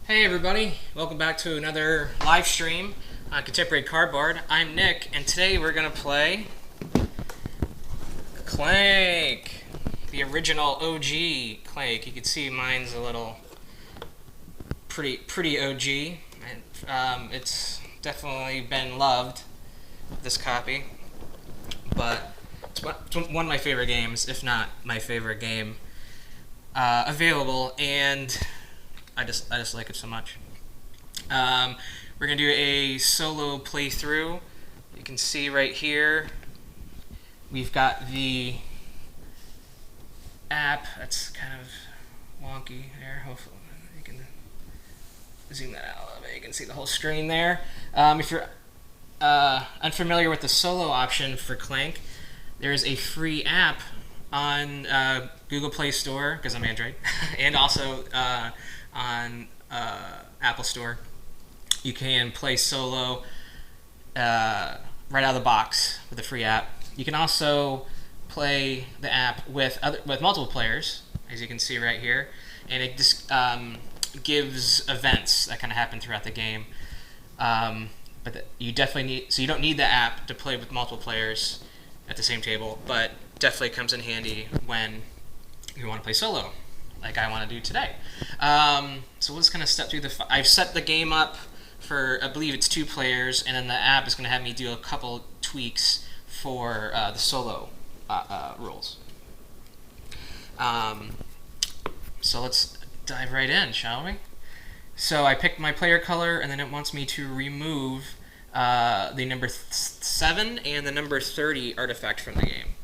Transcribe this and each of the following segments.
Hey everybody, welcome back to another live stream on Contemporary Cardboard. I'm Nick, and today we're going to play Clank, the original OG Clank. You can see mine's a little pretty OG, and it's definitely been loved, this copy, but it's one of my favorite games, if not my favorite game available, and I just like it so much. We're gonna do a solo playthrough. You can see right here we've got the app. That's kind of wonky there. Hopefully you can zoom that out a little bit. You can see the whole screen there. If you're unfamiliar with the solo option for Clank, there's a free app on Google Play Store, because I'm Android, and also on Apple Store. You can play solo right out of the box with the free app. You can also play the app with multiple players, as you can see right here, and it just gives events that kind of happen throughout the game. But you definitely need, so you don't need the app to play with multiple players at the same table, but definitely comes in handy when you want to play solo, like I want to do today. So we're just going to step through I've set the game up for, I believe it's 2 players, and then the app is going to have me do a couple tweaks for the solo rules. So let's dive right in, shall we? So I picked my player color, and then it wants me to remove the number 7 and the number 30 artifact from the game.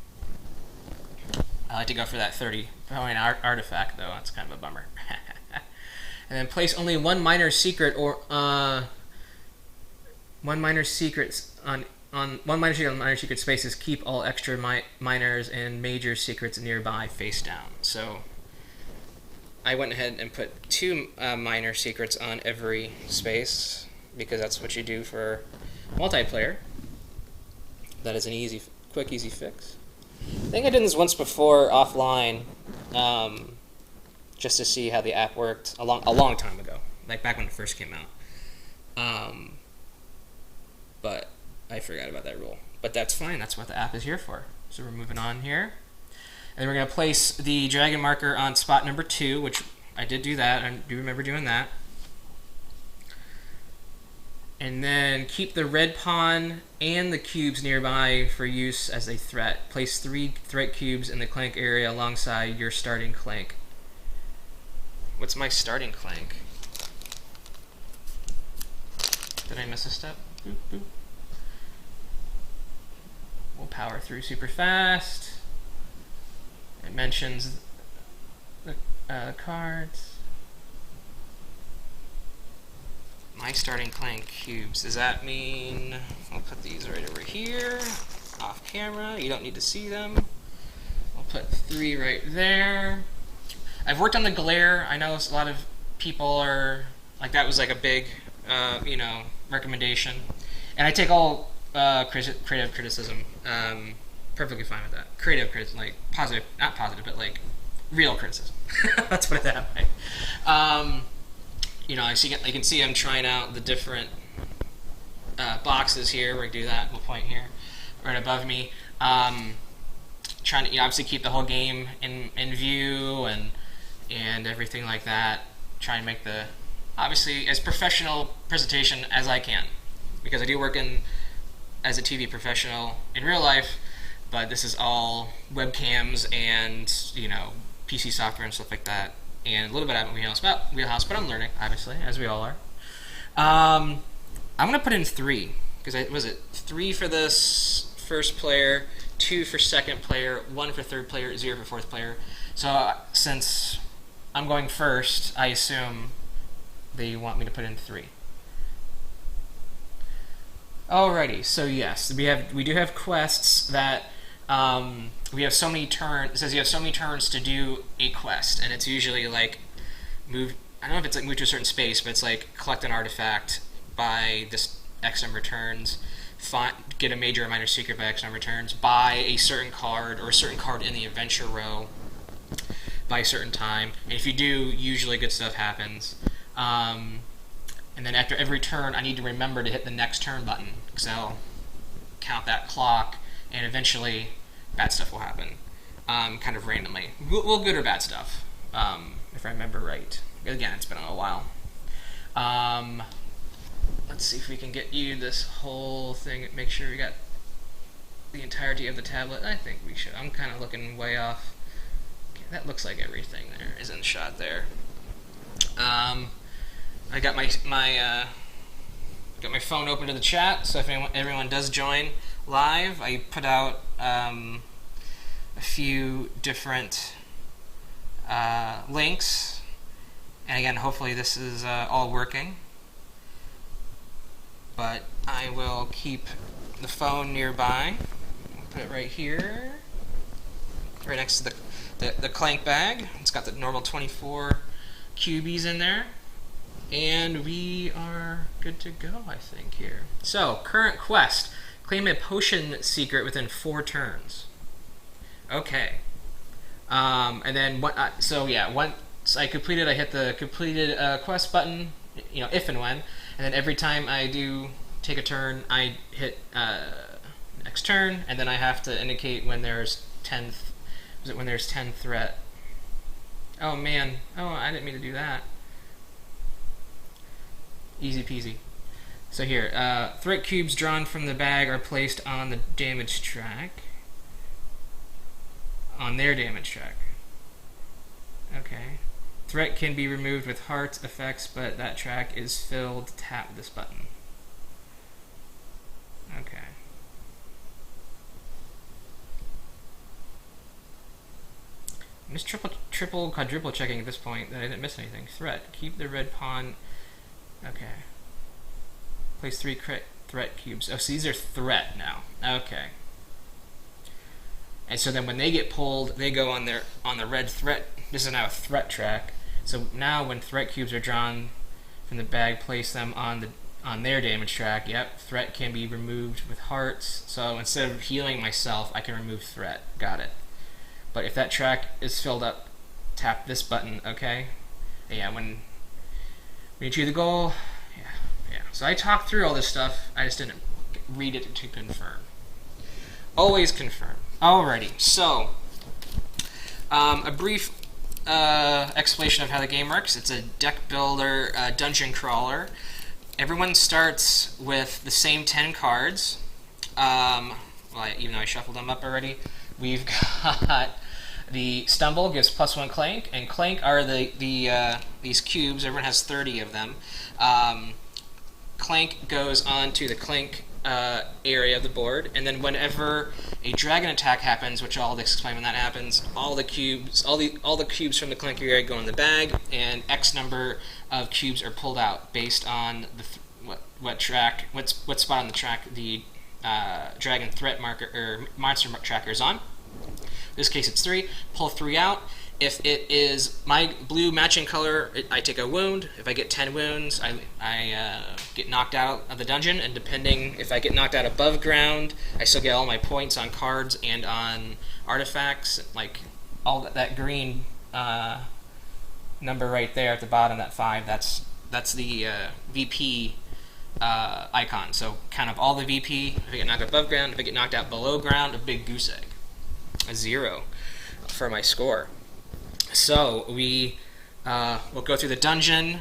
I like to go for that 30 point artifact, though. That's kind of a bummer. And then place only one minor secret or one minor secret on minor secret spaces. Keep all extra minors and major secrets nearby face down. So I went ahead and put 2 minor secrets on every space, because that's what you do for multiplayer. That is an quick, easy fix. I think I did this once before offline, just to see how the app worked a long time ago, like back when it first came out. But I forgot about that rule. But that's fine. That's what the app is here for. So we're moving on here, and then we're going to place the dragon marker on spot number 2, which I did do that. I do remember doing that. And then keep the red pawn and the cubes nearby for use as a threat. Place 3 threat cubes in the Clank area alongside your starting Clank. What's my starting Clank? Did I miss a step? Boop, boop. We'll power through super fast. It mentions the cards. My starting Clank cubes. Does that mean I'll put these right over here, off camera? You don't need to see them. I'll put 3 right there. I've worked on the glare. I know a lot of people are like, that was like a big, recommendation, and I take all creative criticism. Perfectly fine with that. Creative criticism, like positive, not positive, but like real criticism. Let's put it that way. You can see I'm trying out the different boxes here. We're gonna do that. We'll point here, right above me. Trying to obviously keep the whole game in view and everything like that. Try and make the obviously as professional presentation as I can, because I do work as a TV professional in real life. but this is all webcams and PC software and stuff like that, and a little bit out of wheelhouse, but I'm learning, obviously, as we all are. I'm gonna put in 3 because was it 3 for this first player, 2 for second player, 1 for third player, 0 for fourth player. So since I'm going first, I assume they want me to put in 3. Alrighty, so yes, we do have quests that we have so many turns. It says you have so many turns to do a quest, and it's usually like move. I don't know if it's like move to a certain space, but it's like collect an artifact by this X number of turns, get a major or minor secret by X number of turns, buy a certain card or a certain card in the adventure row by a certain time. And if you do, usually good stuff happens. And then after every turn, I need to remember to hit the next turn button, because that'll count that clock, and eventually bad stuff will happen, kind of randomly. Well, good or bad stuff, if I remember right. Again, it's been a while. Let's see if we can get you this whole thing, make sure we got the entirety of the tablet. I think we should. I'm kind of looking way off. Okay, that looks like everything there is in shot there. I got my phone open to the chat, so if everyone does join live, I put out a few different links, and again, hopefully this is all working. But I will keep the phone nearby. I'll put it right here, right next to the Clank bag. It's got the normal 24 cubies in there. And we are good to go, I think, here. So, current quest. Claim a potion secret within 4 turns. Okay. And then, once I completed, I hit the completed quest button, if and when. And then every time I do take a turn, I hit next turn, and then I have to indicate when there's 10 threat. Oh, man. Oh, I didn't mean to do that. Easy peasy. So here, threat cubes drawn from the bag are placed on the damage track. On their damage track. Okay. Threat can be removed with hearts effects, but that track is filled. Tap this button. Okay. I'm just triple, quadruple checking at this point that I didn't miss anything. Threat. Keep the red pawn. Okay. Place 3 threat cubes. Oh, so these are threat now. Okay. And so then when they get pulled, they go on the red threat. This is now a threat track. So now when threat cubes are drawn from the bag, place them on their damage track. Yep, threat can be removed with hearts. So instead of healing myself, I can remove threat. Got it. But if that track is filled up, tap this button, okay? Yeah, when you achieve the goal, yeah. So I talked through all this stuff, I just didn't read it to confirm. Always confirm. Alrighty, so a brief explanation of how the game works. It's a deck builder, dungeon crawler. Everyone starts with the same 10 cards. Even though I shuffled them up already, we've got the Stumble gives +1 Clank, and Clank are these cubes. Everyone has 30 of them. Clank goes on to the Clank area of the board, and then whenever a dragon attack happens, which I'll explain when that happens, all the cubes from the Clank area go in the bag, and X number of cubes are pulled out based on what spot on the track the dragon threat marker or monster tracker is on. In this case, it's 3. Pull 3 out. If it is my blue matching color, I take a wound. If I get 10 wounds, I get knocked out of the dungeon, and depending if I get knocked out above ground, I still get all my points on cards and on artifacts. Like all that green number right there at the bottom, that 5, that's the VP icon. So kind of all the VP. If I get knocked out above ground, if I get knocked out below ground, a big goose egg. A 0 for my score. So we will go through the dungeon.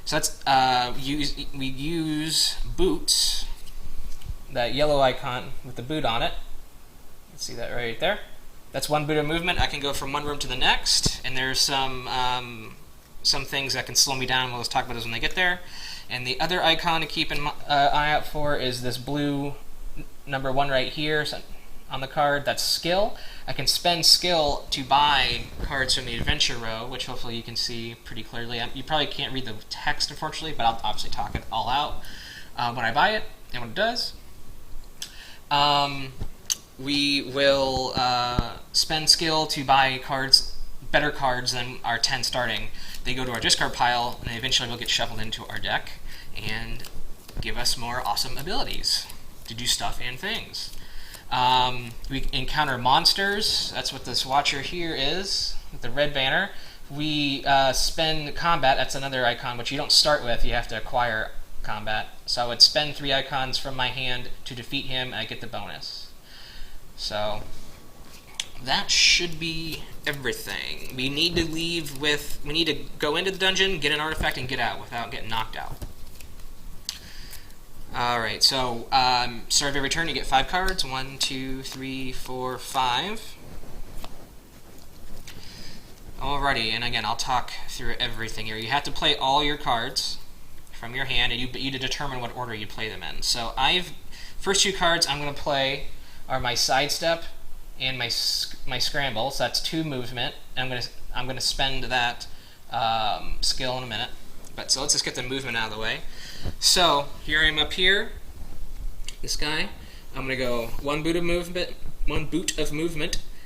So that's we use boots, that yellow icon with the boot on it. See that right there? That's one boot of movement. I can go from one room to the next, and there's some things that can slow me down. We'll just talk about those when they get there. And the other icon to keep an eye out for is this blue number 1 right here on the card. That's skill. I can spend skill to buy cards from the adventure row, which hopefully you can see pretty clearly. You probably can't read the text, unfortunately, but I'll obviously talk it all out when I buy it and what it does. We will spend skill to buy cards, better cards than our 10 starting. They go to our discard pile, and they eventually will get shuffled into our deck and give us more awesome abilities to do stuff and things. We encounter monsters. That's what this watcher here is, with the red banner. We spend combat. That's another icon, which you don't start with. You have to acquire combat. So I would spend 3 icons from my hand to defeat him, and I get the bonus. So that should be everything. We need to go into the dungeon, get an artifact, and get out without getting knocked out. Alright, so start of every turn you get 5 cards. 1, 2, 3, 4, 5. Alrighty, and again, I'll talk through everything here. You have to play all your cards from your hand, and you determine what order you play them in. So first 2 cards I'm going to play are my sidestep and my scramble. So that's 2 movement. And I'm gonna spend that skill in a minute. But so let's just get the movement out of the way. So here I am up here. This guy. I'm gonna go 1 boot of movement,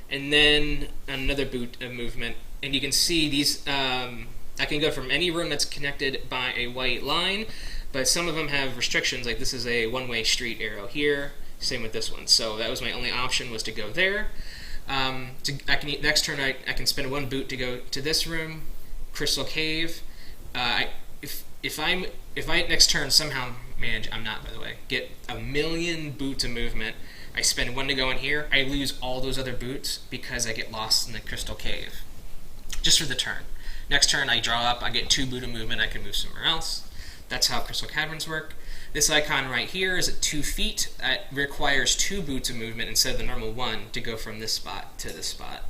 and then another boot of movement. And you can see these. I can go from any room that's connected by a white line, but some of them have restrictions. Like this is a one-way street arrow here. Same with this one. So that was my only option, was to go there. Next turn I can spend 1 boot to go to this room, Crystal Cave. If I next turn somehow manage, I'm not, by the way, get 1,000,000 boots of movement, I spend 1 to go in here, I lose all those other boots because I get lost in the Crystal Cave. Just for the turn. Next turn I draw up, I get 2 boot of movement, I can move somewhere else. That's how Crystal Caverns work. This icon right here is at 2 feet. It requires 2 boots of movement instead of the normal 1 to go from this spot to this spot.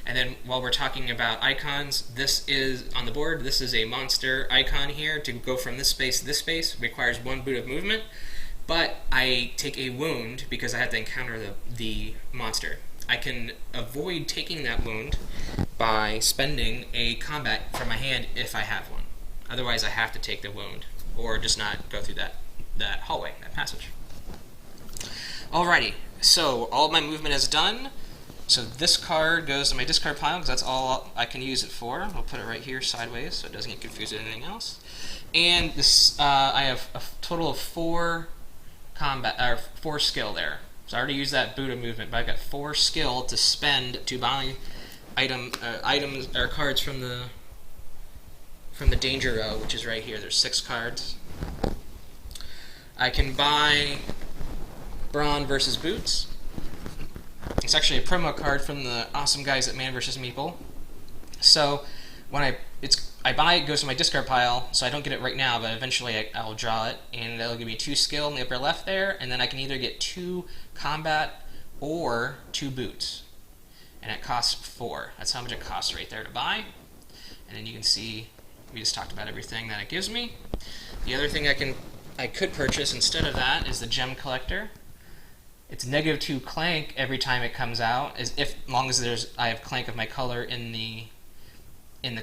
And then while we're talking about icons, this is on the board. This is a monster icon here. To go from this space to this space requires 1 boot of movement, but I take a wound because I have to encounter the monster. I can avoid taking that wound by spending a combat from my hand if I have one. Otherwise I have to take the wound or just not go through that hallway, that passage. Alrighty, so all my movement is done. So this card goes to my discard pile because that's all I can use it for. I'll put it right here sideways so it doesn't get confused with anything else. And this, I have a total of 4 skill there. So I already used that boot of movement, but I've got 4 skill to spend to buy items or cards from the danger row, which is right here. There's 6 cards. I can buy Brawn versus Boots. It's actually a promo card from the awesome guys at Man vs. Meeple. So when I buy it, goes to my discard pile, so I don't get it right now, but eventually I'll draw it, and it'll give me 2 skill in the upper left there, and then I can either get 2 combat or 2 boots. And it costs 4. That's how much it costs right there to buy. And then you can see we just talked about everything that it gives me. The other thing I could purchase instead of that is the Gem Collector. It's -2 Clank every time it comes out, as long as I have Clank of my color in the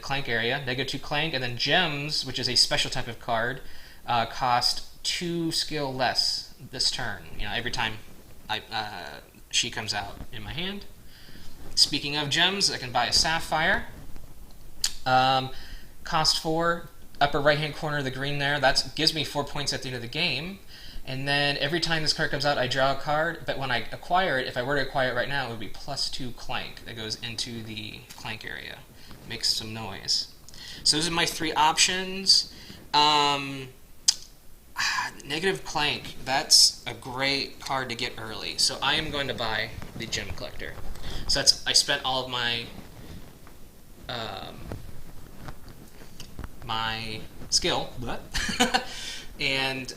Clank area. -2 Clank, and then Gems, which is a special type of card, cost 2 skill less this turn. Every time she comes out in my hand. Speaking of gems, I can buy a Sapphire. Cost 4. Upper right-hand corner of the green there, that gives me 4 points at the end of the game. And then every time this card comes out, I draw a card, but when I acquire it, if I were to acquire it right now, it would be +2 Clank that goes into the Clank area. Makes some noise. So those are my 3 options. Negative Clank, that's a great card to get early. So I am going to buy the Gem Collector. So I spent all of my my skill, and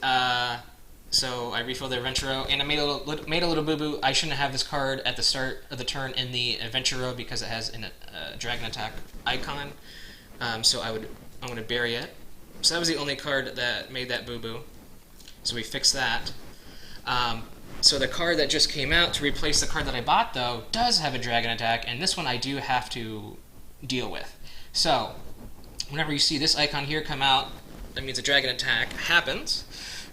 So I refilled the adventure row, and I made a little boo boo. I shouldn't have this card at the start of the turn in the adventure row because it has a dragon attack icon. So I'm going to bury it. So that was the only card that made that boo boo. So we fixed that. So the card that just came out to replace the card that I bought, though, does have a dragon attack, and this one I do have to deal with. So whenever you see this icon here come out, that means a dragon attack happens.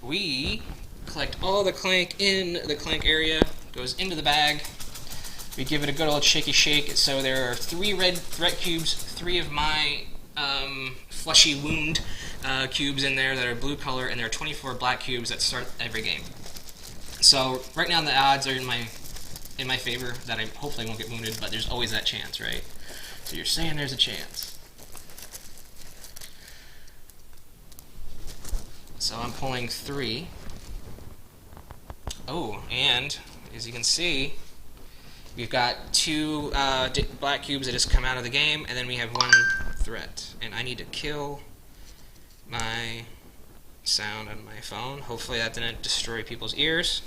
We collect all the Clank in the Clank area, goes into the bag. We give it a good old shaky shake. So there are 3 red threat cubes, 3 of my fleshy wound cubes in there that are blue color, and there are 24 black cubes that start every game. So right now the odds are in my favor that I hopefully won't get wounded, but there's always that chance, right? So you're saying there's a chance. So I'm pulling 3. Oh, and as you can see, we've got 2 black cubes that just come out of the game, and then we have 1 threat. And I need to kill my sound on my phone. Hopefully that didn't destroy people's ears.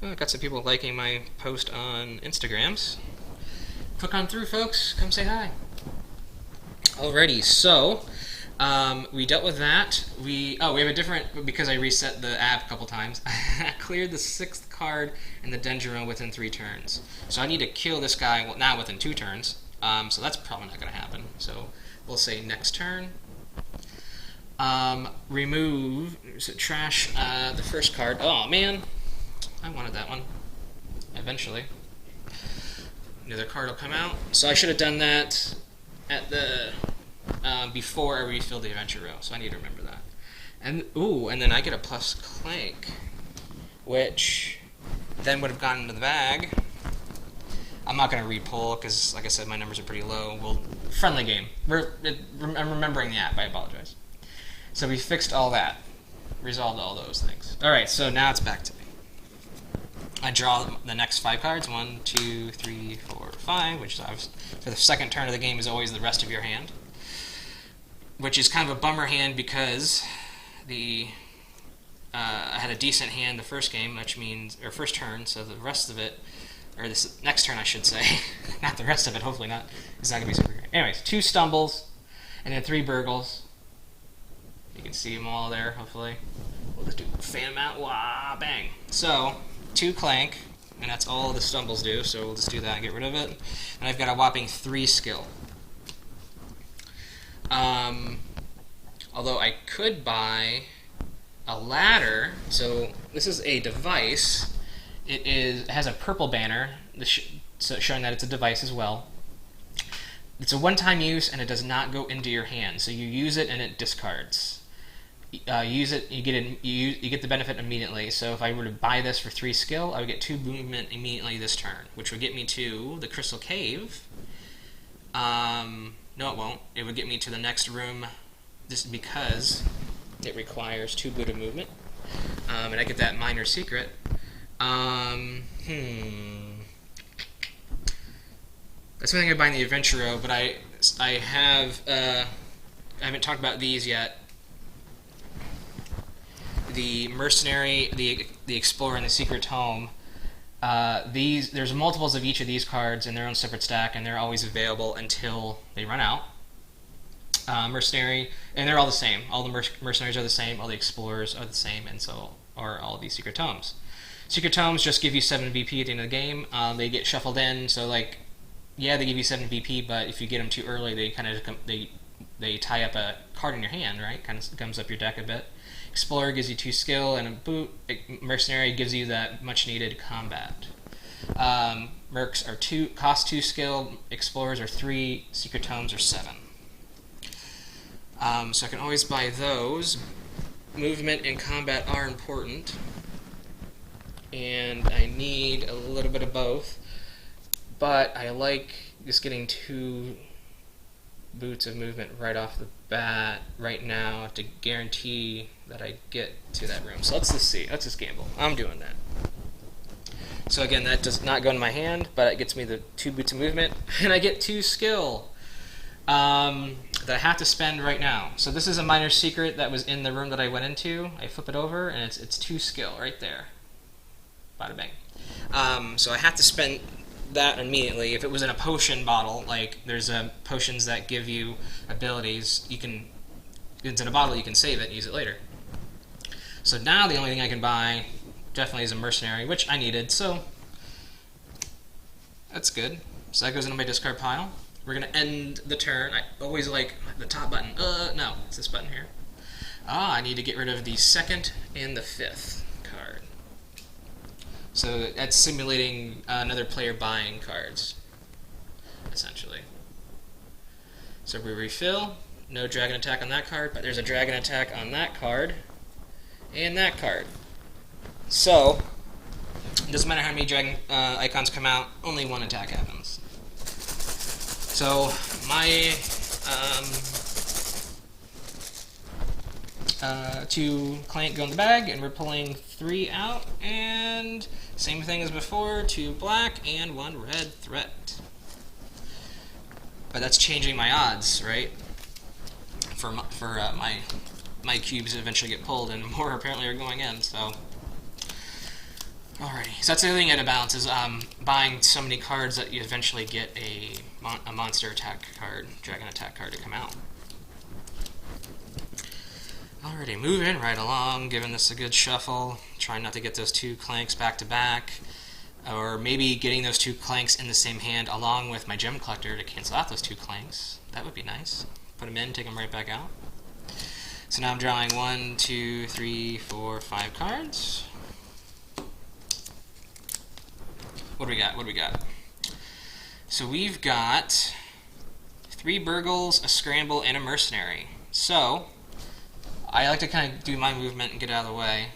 Oh, I got some people liking my post on Instagrams. Click on through, folks. Come say hi. Alrighty, so we dealt with that. We have a different, because I reset the app a couple times. I cleared the 6th card in the Dendron within 3 turns. So I need to kill this guy, well, now within 2 turns. So that's probably not going to happen. So we'll say next turn. Remove, so trash the first card. Oh man, I wanted that one. Eventually. Another card will come out. So I should have done that at the before I refilled the adventure row. So I need to remember that. And and then I get a plus Clank, which then would have gone into the bag. I'm not going to re-pull because, like I said, my numbers are pretty low. Friendly game. I'm remembering the app. I apologize. So we fixed all that. Resolved all those things. Alright, so now it's back to me. I draw the next 5 cards. 1, 2, 3, 4, 5, which is for the second turn of the game is always the rest of your hand. Which is kind of a bummer hand because I had a decent hand the first game, which means, or first turn, so the rest of it, or this next turn I should say, not the rest of it, hopefully not, it's not going to be super great. Anyways, 2 stumbles, and then 3 burgles. You can see them all there, hopefully. We'll just fan them out, wah, bang. So, 2 Clank, and that's all the stumbles do, so we'll just do that and get rid of it. And I've got a whopping 3 skill. Although I could buy a ladder, so this is a device. It has a purple banner, so showing that it's a device as well. It's a one-time use, and it does not go into your hand. So you use it, and it discards. Use it, you get the benefit immediately. So if I were to buy this for 3 skill, I would get 2 movement immediately this turn, which would get me to the Crystal Cave. No, it won't. It would get me to the next room, just because it requires 2 Buddha movement, and I get that minor secret. That's something I buy in the adventure row, but I haven't talked about these yet. The mercenary, the explorer, and the secret home. There's multiples of each of these cards in their own separate stack, and they're always available until they run out. Mercenary, and they're all the same. All the mercenaries are the same. All the explorers are the same, and so are all these secret tomes. Secret tomes just give you 7 VP at the end of the game. They get shuffled in, so like, yeah, they give you 7 VP, but if you get them too early, they kind of they tie up a card in your hand, right? Kind of gums up your deck a bit. Explorer gives you 2 skill, and a boot. Mercenary gives you that much needed combat. Mercs are cost 2 skill. Explorers are 3. Secret tomes are 7. So I can always buy those. Movement and combat are important, and I need a little bit of both. But I like just getting 2 boots of movement right off the bat right now to guarantee that I get to that room. So let's just see. Let's just gamble. I'm doing that. So again, that does not go in my hand, but it gets me the 2 boots of movement, and I get 2 skill. that I have to spend right now. So this is a minor secret that was in the room that I went into. I flip it over, and it's 2 skill right there. Bada bang. So I have to spend that immediately. If it was in a potion bottle, like there's potions that give you abilities, you can, if it's in a bottle, you can save it and use it later. So now the only thing I can buy definitely is a mercenary, which I needed, so that's good. So that goes into my discard pile. We're going to end the turn. I always like the top button. No, it's this button here. I need to get rid of the 2nd and the 5th card. So that's simulating another player buying cards, essentially. So we refill. No dragon attack on that card, but there's a dragon attack on that card and that card. So it doesn't matter how many dragon icons come out, only 1 attack happens. So my 2 Clank go in the bag, and we're pulling 3 out, and same thing as before, 2 black and 1 red threat. But that's changing my odds, right? For my cubes eventually get pulled, and more apparently are going in, so. Alrighty, so that's the other thing out of balance is buying so many cards that you eventually get a monster attack card, dragon attack card to come out. Alrighty, moving right along, giving this a good shuffle, trying not to get those 2 Clanks back to back, or maybe getting those 2 Clanks in the same hand along with my gem collector to cancel out those 2 Clanks. That would be nice. Put them in, take them right back out. So now I'm drawing 1, 2, 3, 4, 5 cards. What do we got? What do we got? So we've got 3 Burgles, a Scramble, and a Mercenary. So I like to kind of do my movement and get out of the way.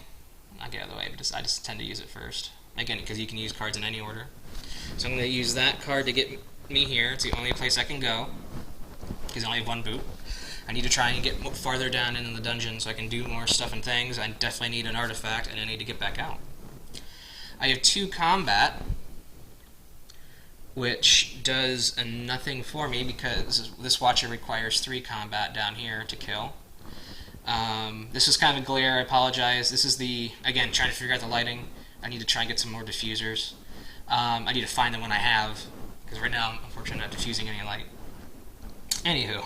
Not get out of the way, but I just tend to use it first. Again, because you can use cards in any order. So I'm going to use that card to get me here. It's the only place I can go, because I only have 1 boot. I need to try and get farther down into the dungeon so I can do more stuff and things. I definitely need an artifact, and I need to get back out. I have 2 combat, which does a nothing for me because this Watcher requires 3 combat down here to kill. This is kind of a glare, I apologize. This is the, again, trying to figure out the lighting. I need to try and get some more diffusers. I need to find the one I have, because right now I'm unfortunately not diffusing any light. Anywho.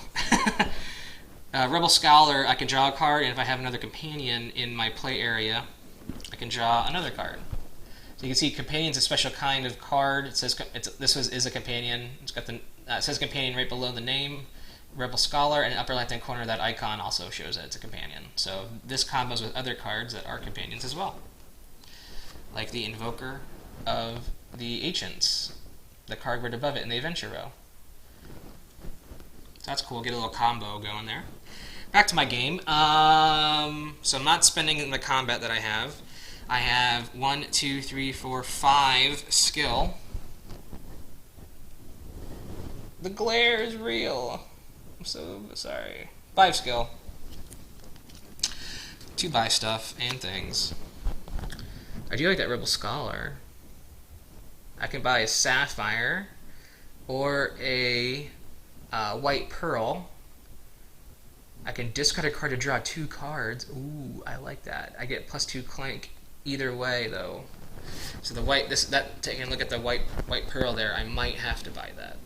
Rebel Scholar, I can draw a card, and if I have another companion in my play area, I can draw another card. So you can see companion's a special kind of card. It says this is a companion. It's got the it says companion right below the name, Rebel Scholar, and in the upper left-hand corner that icon also shows that it's a companion. So this combos with other cards that are companions as well, like the Invoker of the Ancients, the card right above it in the Adventure row. So that's cool. Get a little combo going there. Back to my game. So I'm not spending the combat that I have. I have 1, 2, 3, 4, 5 skill. The glare is real. I'm so sorry. 5 skill. To buy stuff and things. I do like that Rebel Scholar. I can buy a Sapphire or a White Pearl. I can discard a card to draw 2 cards. Ooh, I like that. I get +2 Clank either way, though. So the white, taking a look at the white Pearl there, I might have to buy that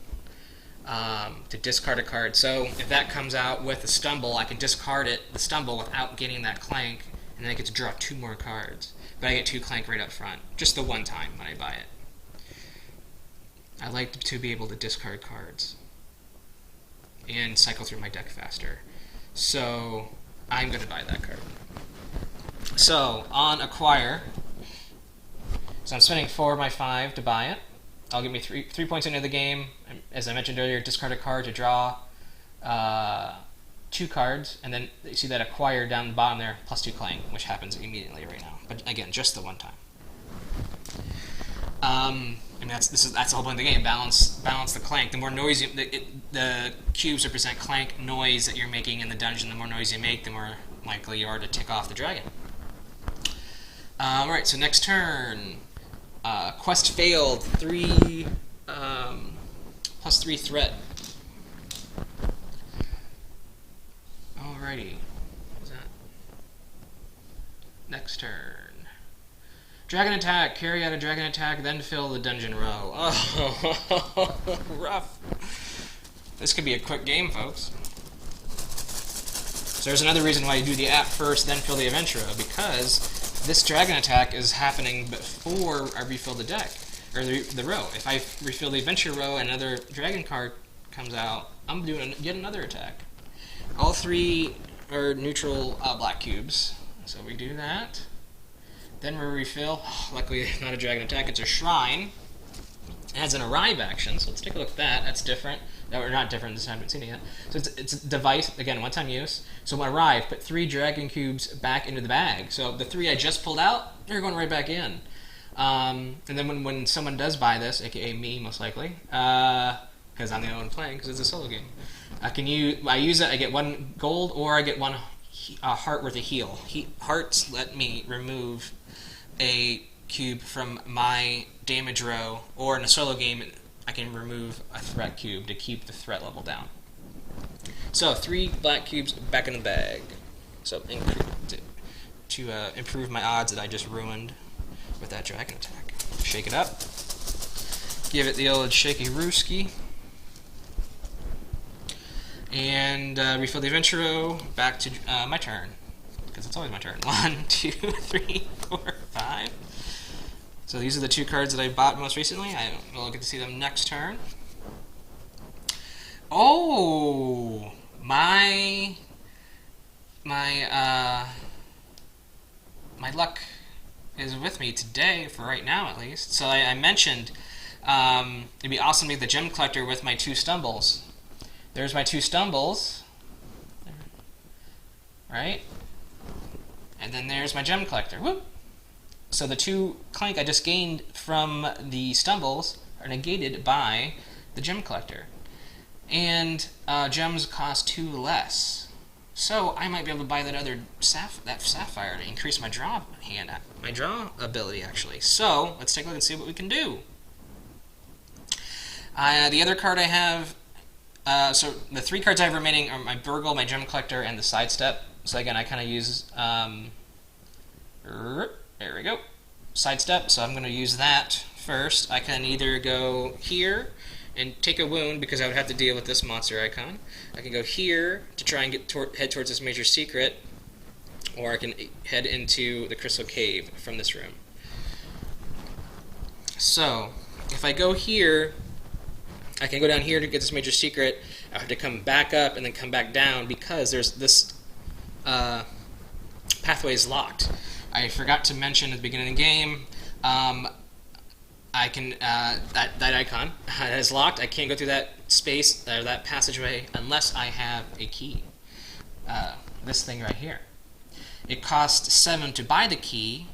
to discard a card. So if that comes out with a Stumble, I can discard the Stumble without getting that Clank, and then I get to draw 2 more cards. But I get 2 Clank right up front, just the one time when I buy it. I like to be able to discard cards and cycle through my deck faster. So I'm going to buy that card. So on acquire, so I'm spending 4 of my 5 to buy it. I'll give me 3 points into the game. As I mentioned earlier, discard a card to draw 2 cards, and then you see that acquire down the bottom there, +2 Clank, which happens immediately right now. But again, just the one time. I mean, that's the whole point of the game. Balance the Clank. The more noise the cubes represent Clank noise that you're making in the dungeon. The more noise you make, the more likely you are to tick off the dragon. All right. So next turn, quest failed. 3 +3 threat. Alrighty. What's that? Next turn. Dragon attack. Carry out a dragon attack, then fill the dungeon row. Oh, rough. This could be a quick game, folks. So there's another reason why you do the app first, then fill the adventure row, because this dragon attack is happening before I refill the deck, or the row. If I refill the adventure row and another dragon card comes out, I'm doing yet another attack. All three are neutral black cubes, so we do that. Then we refill. Luckily, not a dragon attack, it's a shrine. It has an arrive action, so let's take a look at that. That's different. No, or not different, I haven't seen it yet. So it's a device, again, one-time use. So when arrive, put 3 dragon cubes back into the bag. So the 3 I just pulled out, they're going right back in. And then when someone does buy this, aka me, most likely, because I'm the only one playing, because it's a solo game, I use it, I get 1 gold, or I get 1 heart worth of heal. Hearts let me remove a cube from my damage row, or in a solo game, I can remove a threat cube to keep the threat level down. So 3 black cubes back in the bag. So to improve my odds that I just ruined with that dragon attack. Shake it up. Give it the old shaky rooski. And refill the adventure row. Back to my turn, because it's always my turn. 1, 2, 3, 4, 5. So these are the 2 cards that I bought most recently. I will get to see them next turn. Oh, my luck is with me today, for right now at least. So I mentioned it'd be awesome to be the gem collector with my 2 stumbles. There's my 2 stumbles, right? And then there's my gem collector. Whoop! So the 2 Clank I just gained from the stumbles are negated by the gem collector. And gems cost 2 less. So I might be able to buy that other sapphire to increase my draw ability, actually. So let's take a look and see what we can do. The other card I have, so the 3 cards I have remaining are my Burgle, my gem collector, and the sidestep. So again, I kind of use, there we go, sidestep. So I'm going to use that first. I can either go here and take a wound, because I would have to deal with this monster icon. I can go here to try and head towards this major secret, or I can head into the crystal cave from this room. So if I go here, I can go down here to get this major secret. I have to come back up and then come back down, because there's this pathway is locked. I forgot to mention at the beginning of the game, I can that icon is locked. I can't go through that space or that passageway unless I have a key. This thing right here. It costs 7 to buy the key,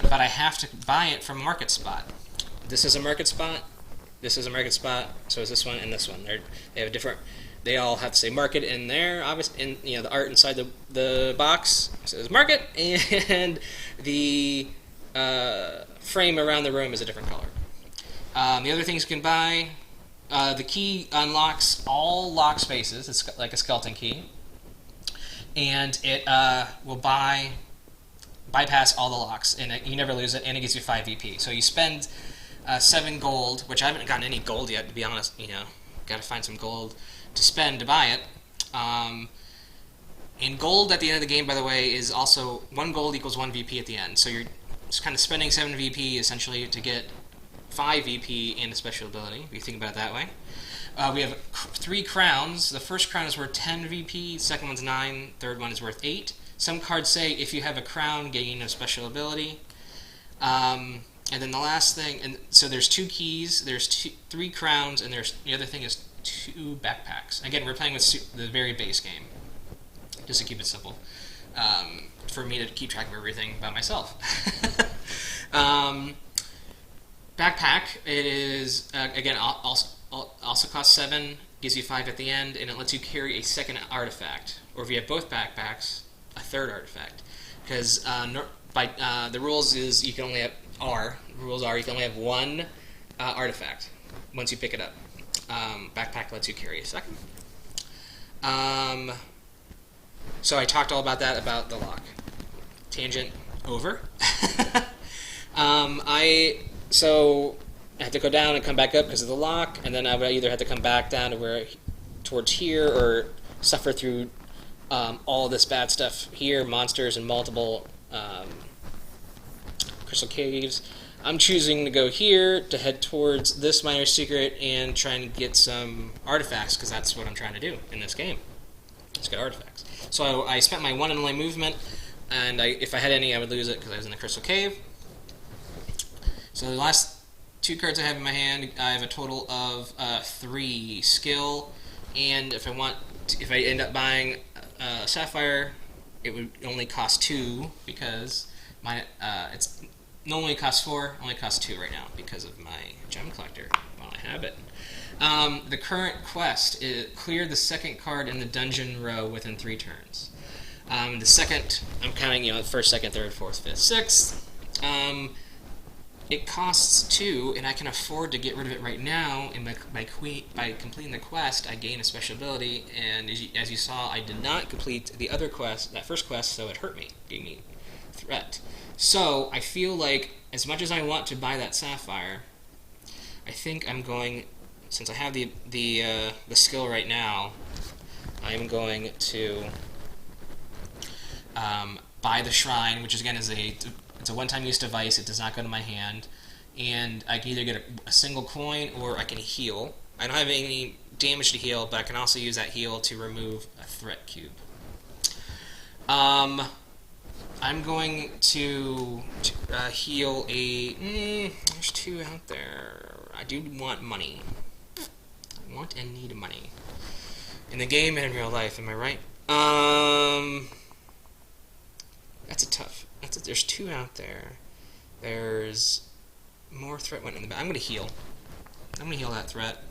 but I have to buy it from Market Spot. This is a Market Spot. This is a Market Spot. So is this one and this one. They have a different. They all have to say Market in there. Obviously, in the art inside the box says Market, and the frame around the room is a different color. The other things you can buy, the key unlocks all lock spaces. It's like a skeleton key, and it will bypass all the locks, and you never lose it, and it gives you 5 VP. So you spend 7 gold, which I haven't gotten any gold yet, to be honest. Got to find some gold to spend to buy it. And gold at the end of the game, by the way, is also 1 gold equals 1 VP at the end. So you're just kind of spending 7 VP essentially to get 5 VP and a special ability, if you think about it that way. We have 3 crowns. The first crown is worth 10 VP, the second one's 9, third one is worth 8. Some cards say if you have a crown, gain a special ability. And then the last thing, and so there's 2 keys, there's 3 crowns, and the other thing is 2 backpacks. Again, we're playing with the very base game, just to keep it simple, for me to keep track of everything by myself. Backpack, it is, again, also costs 7, gives you 5 at the end, and it lets you carry a second artifact, or if you have both backpacks, a third artifact. Because the rules is you can only have rules are you can only have 1 artifact once you pick it up. Backpack lets you carry a second. So I talked all about that, about the lock. Tangent over. So I have to go down and come back up because of the lock, and then I would either have to come back down to where towards here or suffer through all this bad stuff here, monsters and multiple crystal caves. I'm choosing to go here to head towards this minor secret and try and get some artifacts because that's what I'm trying to do in this game. Let's get artifacts. So I spent my one and only movement, and if I had any, I would lose it because I was in the crystal cave. So the last two cards I have in my hand, I have a total of 3 skill, and if I end up buying a sapphire, it would only cost 2 because it's normally costs 4, only costs 2 right now because of my gem collector while I have it. The current quest is clear the second card in the dungeon row within 3 turns. The second, I'm counting, first, second, third, fourth, fifth, sixth. It costs 2, and I can afford to get rid of it right now. And by completing the quest, I gain a special ability. And as you saw, I did not complete the other quest, that first quest, so it hurt me, gave me threat. So I feel like, as much as I want to buy that sapphire, I think I'm going, since I have the skill right now, I'm going to buy the shrine, which again is it's a one-time use device. It does not go to my hand, and I can either get a single coin or I can heal. I don't have any damage to heal, but I can also use that heal to remove a threat cube. I'm going to heal there's 2 out there. I do want money. I want and need money. In the game and in real life, am I right? That's a tough. There's 2 out there. There's more threat went in the back. I'm going to heal. I'm going to heal that threat.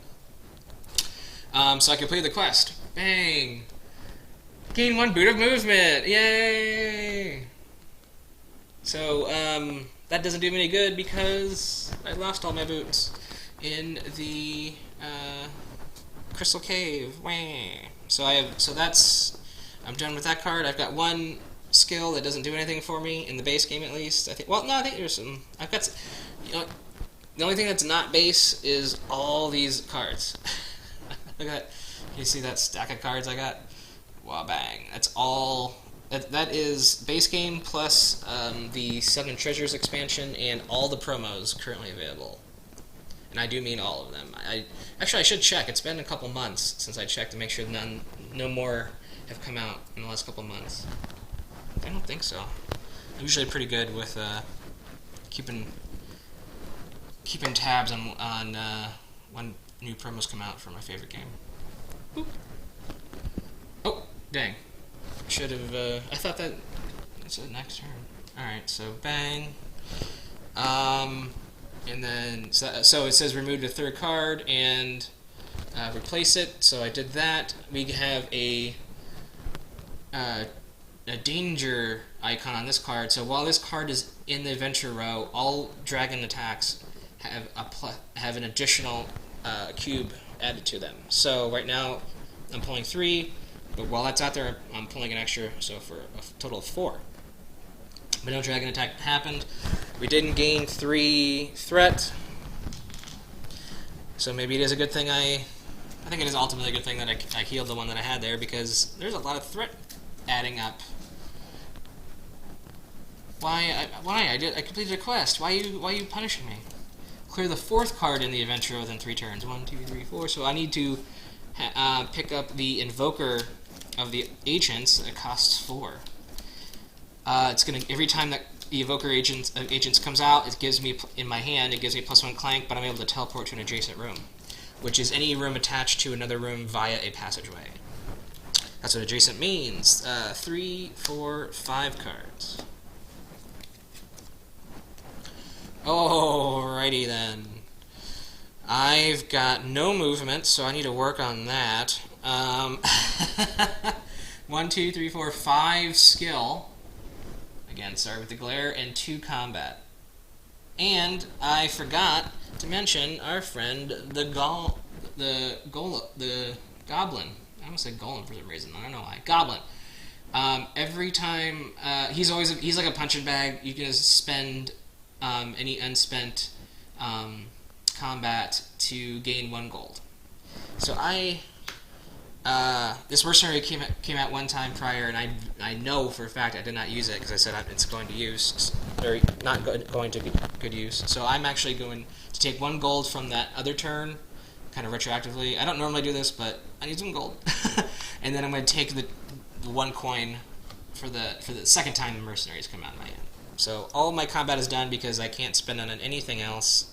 So I complete the quest. Bang! Gain 1 boot of movement! Yay! So, that doesn't do me any good because I lost all my boots in the Crystal Cave. Wah. So I'm done with that card. I've got 1 skill that doesn't do anything for me in the base game, at least. I think there's some. I've got. The only thing that's not base is all these cards. Look at that. Can you see that stack of cards I got? Wow, bang! That's all. That is base game plus the Southern Treasures expansion and all the promos currently available. And I do mean all of them. Actually, I should check. It's been a couple months since I checked to make sure no more have come out in the last couple months. I don't think so. I'm usually pretty good with keeping tabs on when new promos come out for my favorite game. Boop. Oh, dang. Should have, I thought that's the next turn. Alright, so bang. And then, so it says remove the 3rd card and replace it. So I did that. We have a danger icon on this card. So while this card is in the adventure row, all dragon attacks have an additional cube added to them. So right now I'm pulling 3, but while that's out there, I'm pulling an extra, so for a total of 4. But no dragon attack happened. We didn't gain 3 threat, so maybe it is a good thing I think it is ultimately a good thing that I healed the one that I had there, because there's a lot of threat adding up. Why? I completed a quest. Why are you punishing me? Clear the 4th card in the adventure within 3 turns. 1, 2, 3, 4. So I need to pick up the Invoker of the Agents. It costs 4. It's gonna, every time that the Evoker Agents comes out, it gives me, in my hand, it gives me +1 Clank, but I'm able to teleport to an adjacent room, which is any room attached to another room via a passageway. That's what adjacent means. 3, 4, 5 cards. Alrighty then. I've got no movement, so I need to work on that. 1, 2, 3, 4, 5 skill. Again, sorry with the glare, and 2 combat. And I forgot to mention our friend the Goblin. I almost said Golem for some reason. I don't know why. Goblin. Every time he's like a punching bag. You can just spend any unspent um, combat to gain 1 gold. So this mercenary came out one time prior, and I know for a fact I did not use it because I said it's going to use very not going to be good use. So I'm actually going to take 1 gold from that other turn, kind of retroactively. I don't normally do this, but I need some gold, and then I'm going to take the 1 coin for the second time the mercenaries come out of my hand. So all of my combat is done because I can't spend on anything else.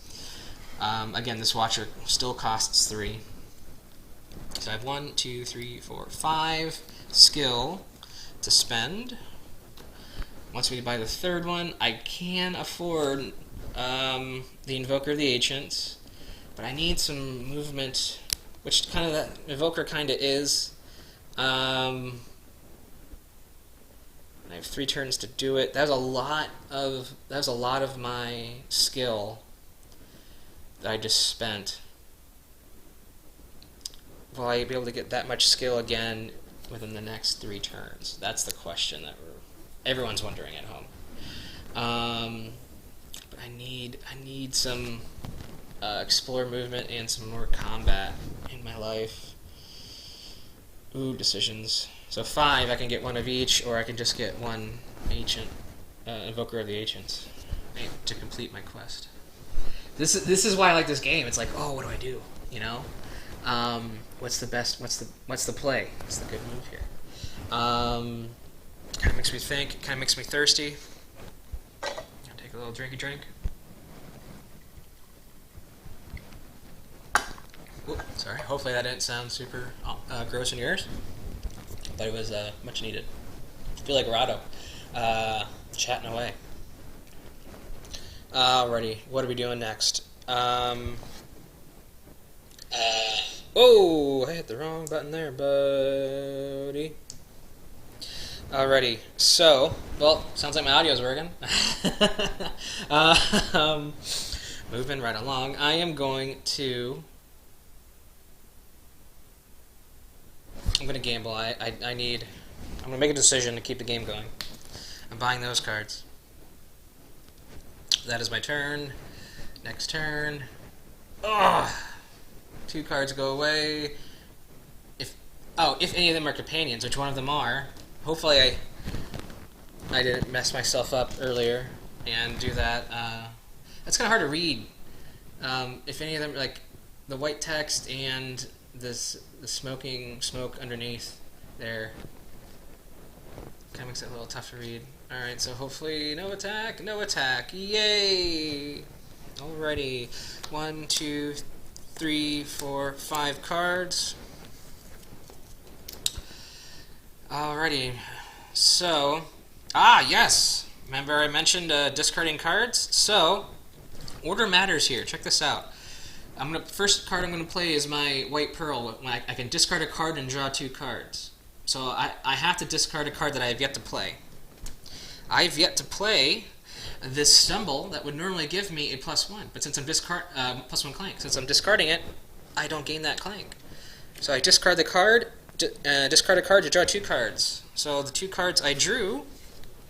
Again, this watcher still costs 3. So I have 1, 2, 3, 4, 5 skill to spend. Once we buy the third one, I can afford the Invoker of the Ancients, but I need some movement, which kind of that Invoker kind of is. I have 3 turns to do it. That was a lot of my skill that I just spent. Will I be able to get that much skill again within the next 3 turns? That's the question that everyone's wondering at home. But I need some explore movement and some more combat in my life. Ooh, decisions. So 5, I can get 1 of each, or I can just get 1 ancient Invoker of the Ancients to complete my quest. This is why I like this game. It's like, oh, what do I do? You know. What's the best? What's the play? What's the good move here? Kind of makes me think. Kind of makes me thirsty. I'll take a little drinky drink. Ooh, sorry. Hopefully that didn't sound super gross in yours, but it was much needed. I feel like Rado, chatting away. Alrighty, what are we doing next? Oh, I hit the wrong button there, buddy. Alrighty, so, well, sounds like my audio's working. Moving right along, I am going to... I'm going to gamble. I'm going to make a decision to keep the game going. I'm buying those cards. That is my turn. Next turn. Ugh! 2 cards go away. If any of them are companions, which one of them are. Hopefully I didn't mess myself up earlier and do that. That's kind of hard to read. If any of them, like the white text and the smoke underneath there, kind of makes it a little tough to read. Alright, so hopefully no attack, yay! Alrighty, 1, 2, 3, 4, 5 cards. Alrighty, so, yes! Remember I mentioned discarding cards? So, order matters here, check this out. First card I'm going to play is my White Pearl. I can discard a card and draw 2 cards. So I have to discard a card that I have yet to play. I've yet to play this Stumble that would normally give me a +1, but since I'm +1 Clank. Since I'm discarding it, I don't gain that Clank. So I discard the card, discard a card to draw 2 cards. So the 2 cards I drew,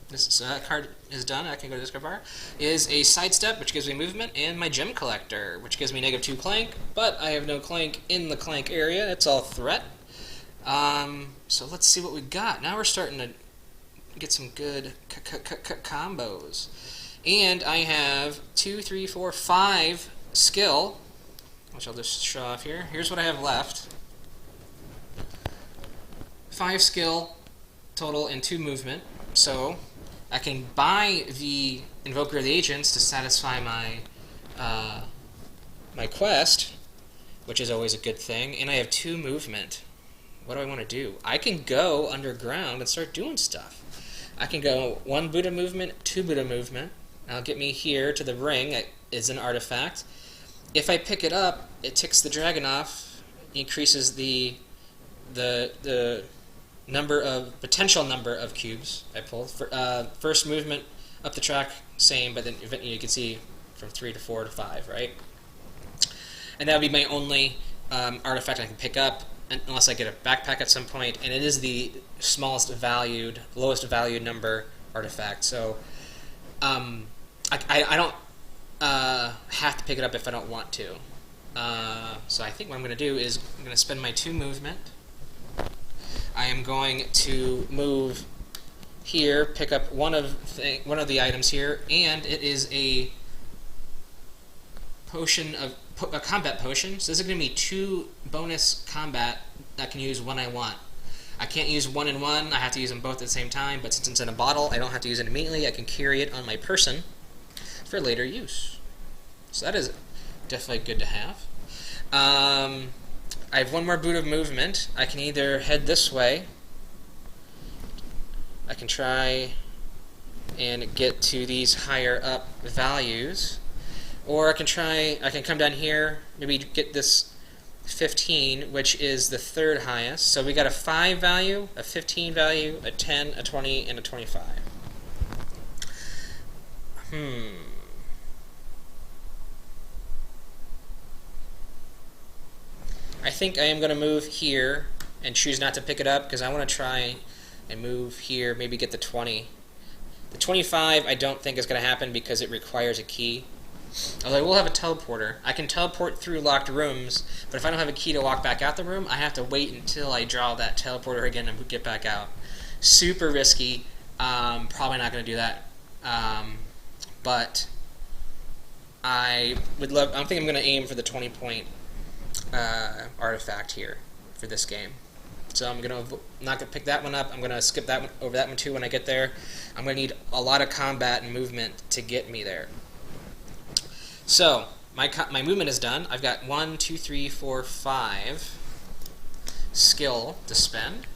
this card is done, I can go to discard bar, is a Sidestep, which gives me movement, and my Gem Collector, which gives me -2 Clank, but I have no Clank in the Clank area, it's all threat. So let's see what we got. Now we're starting to get some good combos. And I have 2, 3, 4, 5 skill, which I'll just show off here. Here's what I have left. 5 skill total and 2 movement. So I can buy the Invoker of the Ancients to satisfy my my quest, which is always a good thing. And I have 2 movement. What do I want to do? I can go underground and start doing stuff. I can go 1 Buddha movement, 2 Buddha movement. That'll get me here to the ring. It is an artifact. If I pick it up, it ticks the dragon off, increases the potential number of cubes I pulled. First movement up the track, same, but then you can see from 3 to 4 to 5, right? And that would be my only artifact I can pick up. unless I get a backpack at some point, and it is the lowest valued number artifact. So I don't have to pick it up if I don't want to. So I think what I'm going to do is I'm going to spend my 2 movement. I am going to move here, pick up one of the items here, and it is a combat potion. So this is going to be 2 bonus combat I can use when I want. I can't use 1 and 1. I have to use them both at the same time. But since it's in a bottle, I don't have to use it immediately. I can carry it on my person for later use. So that is definitely good to have. I have 1 more boot of movement. I can either head this way. I can try and get to these higher up values, or I can come down here, maybe get this 15, which is the 3rd highest. So we got a 5 value, a 15 value, a 10, a 20, and a 25. I think I am going to move here and choose not to pick it up because I want to try and move here, maybe get the 20. The 25 I don't think is going to happen because it requires a key. Although I will have a teleporter. I can teleport through locked rooms, but if I don't have a key to walk back out the room, I have to wait until I draw that teleporter again and get back out. Super risky. Probably not going to do that. But I would love. I think I'm going to aim for the 20-point artifact here for this game. So I'm not going to pick that one up. I'm going to skip that one over that one too when I get there. I'm going to need a lot of combat and movement to get me there. So my movement is done. I've got 1, 2, 3, 4, 5 skill to spend.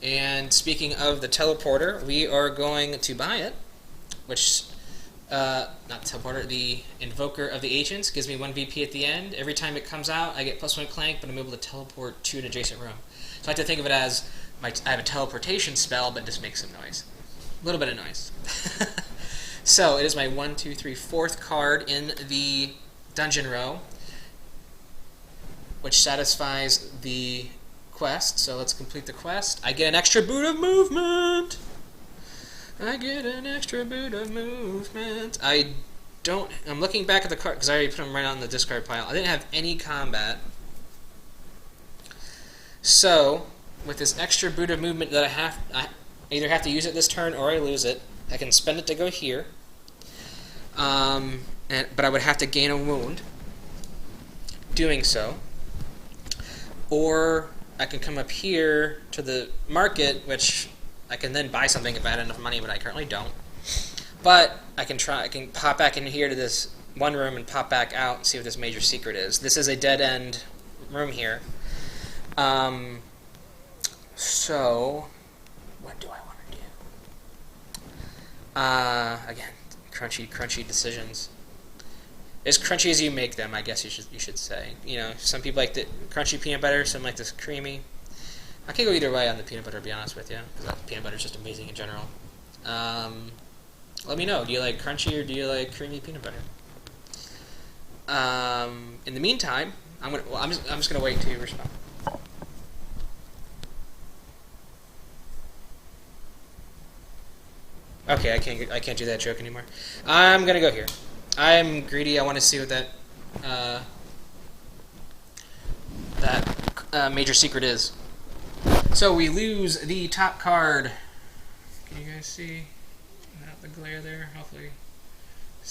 And speaking of the teleporter, we are going to buy it, which not the teleporter, the Invoker of the Ancients gives me 1 VP at the end. Every time it comes out, I get +1 Clank, but I'm able to teleport to an adjacent room. So I have to think of it as I have a teleportation spell, but just makes some noise. A little bit of noise. So it is my 1, 2, 3, 4th card in the dungeon row, which satisfies the quest. So let's complete the quest. I get an extra boot of movement. I'm looking back at the card because I already put them right on the discard pile. I didn't have any combat. So with this extra boot of movement that I either have to use it this turn or I lose it. I can spend it to go here, but I would have to gain a wound doing so. Or I can come up here to the market, which I can then buy something if I had enough money, but I currently don't. But I can pop back in here to this one room and pop back out and see what this major secret is. This is a dead-end room here. So what do I want to do? Again, crunchy decisions. As crunchy as you make them, I guess you should say. You know, some people like the crunchy peanut butter, some like this creamy. I can go either way on the peanut butter, to be honest with you, because peanut butter is just amazing in general. Let me know. Do you like crunchy or do you like creamy peanut butter? In the meantime, I'm just gonna wait to respond. Okay, I can't do that joke anymore. I'm gonna go here. I'm greedy. I want to see what that major secret is. So we lose the top card. Can you guys see? Not the glare there. Hopefully.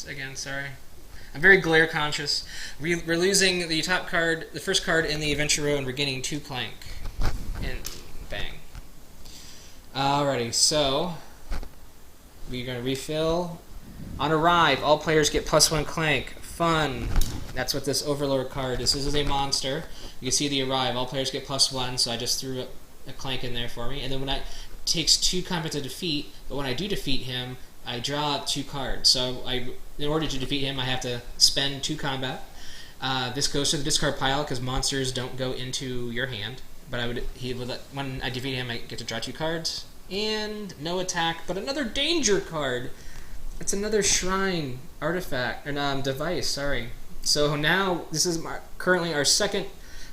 Again, sorry. I'm very glare conscious. We're losing the top card, the first card in the adventure row, and we're getting 2 Clank. And bang. Alrighty, so we're going to refill. On arrive, all players get +1 Clank. Fun. That's what this Overlord card is. This is a monster. You can see the arrive. All players get +1, so I just threw a Clank in there for me. And then it takes 2 combat to defeat, but when I do defeat him, I draw 2 cards. So in order to defeat him, I have to spend 2 combat. This goes to the discard pile because monsters don't go into your hand. But when I defeat him, I get to draw 2 cards. And no attack, but another danger card. It's another shrine artifact, or device, sorry. So now, this is currently our second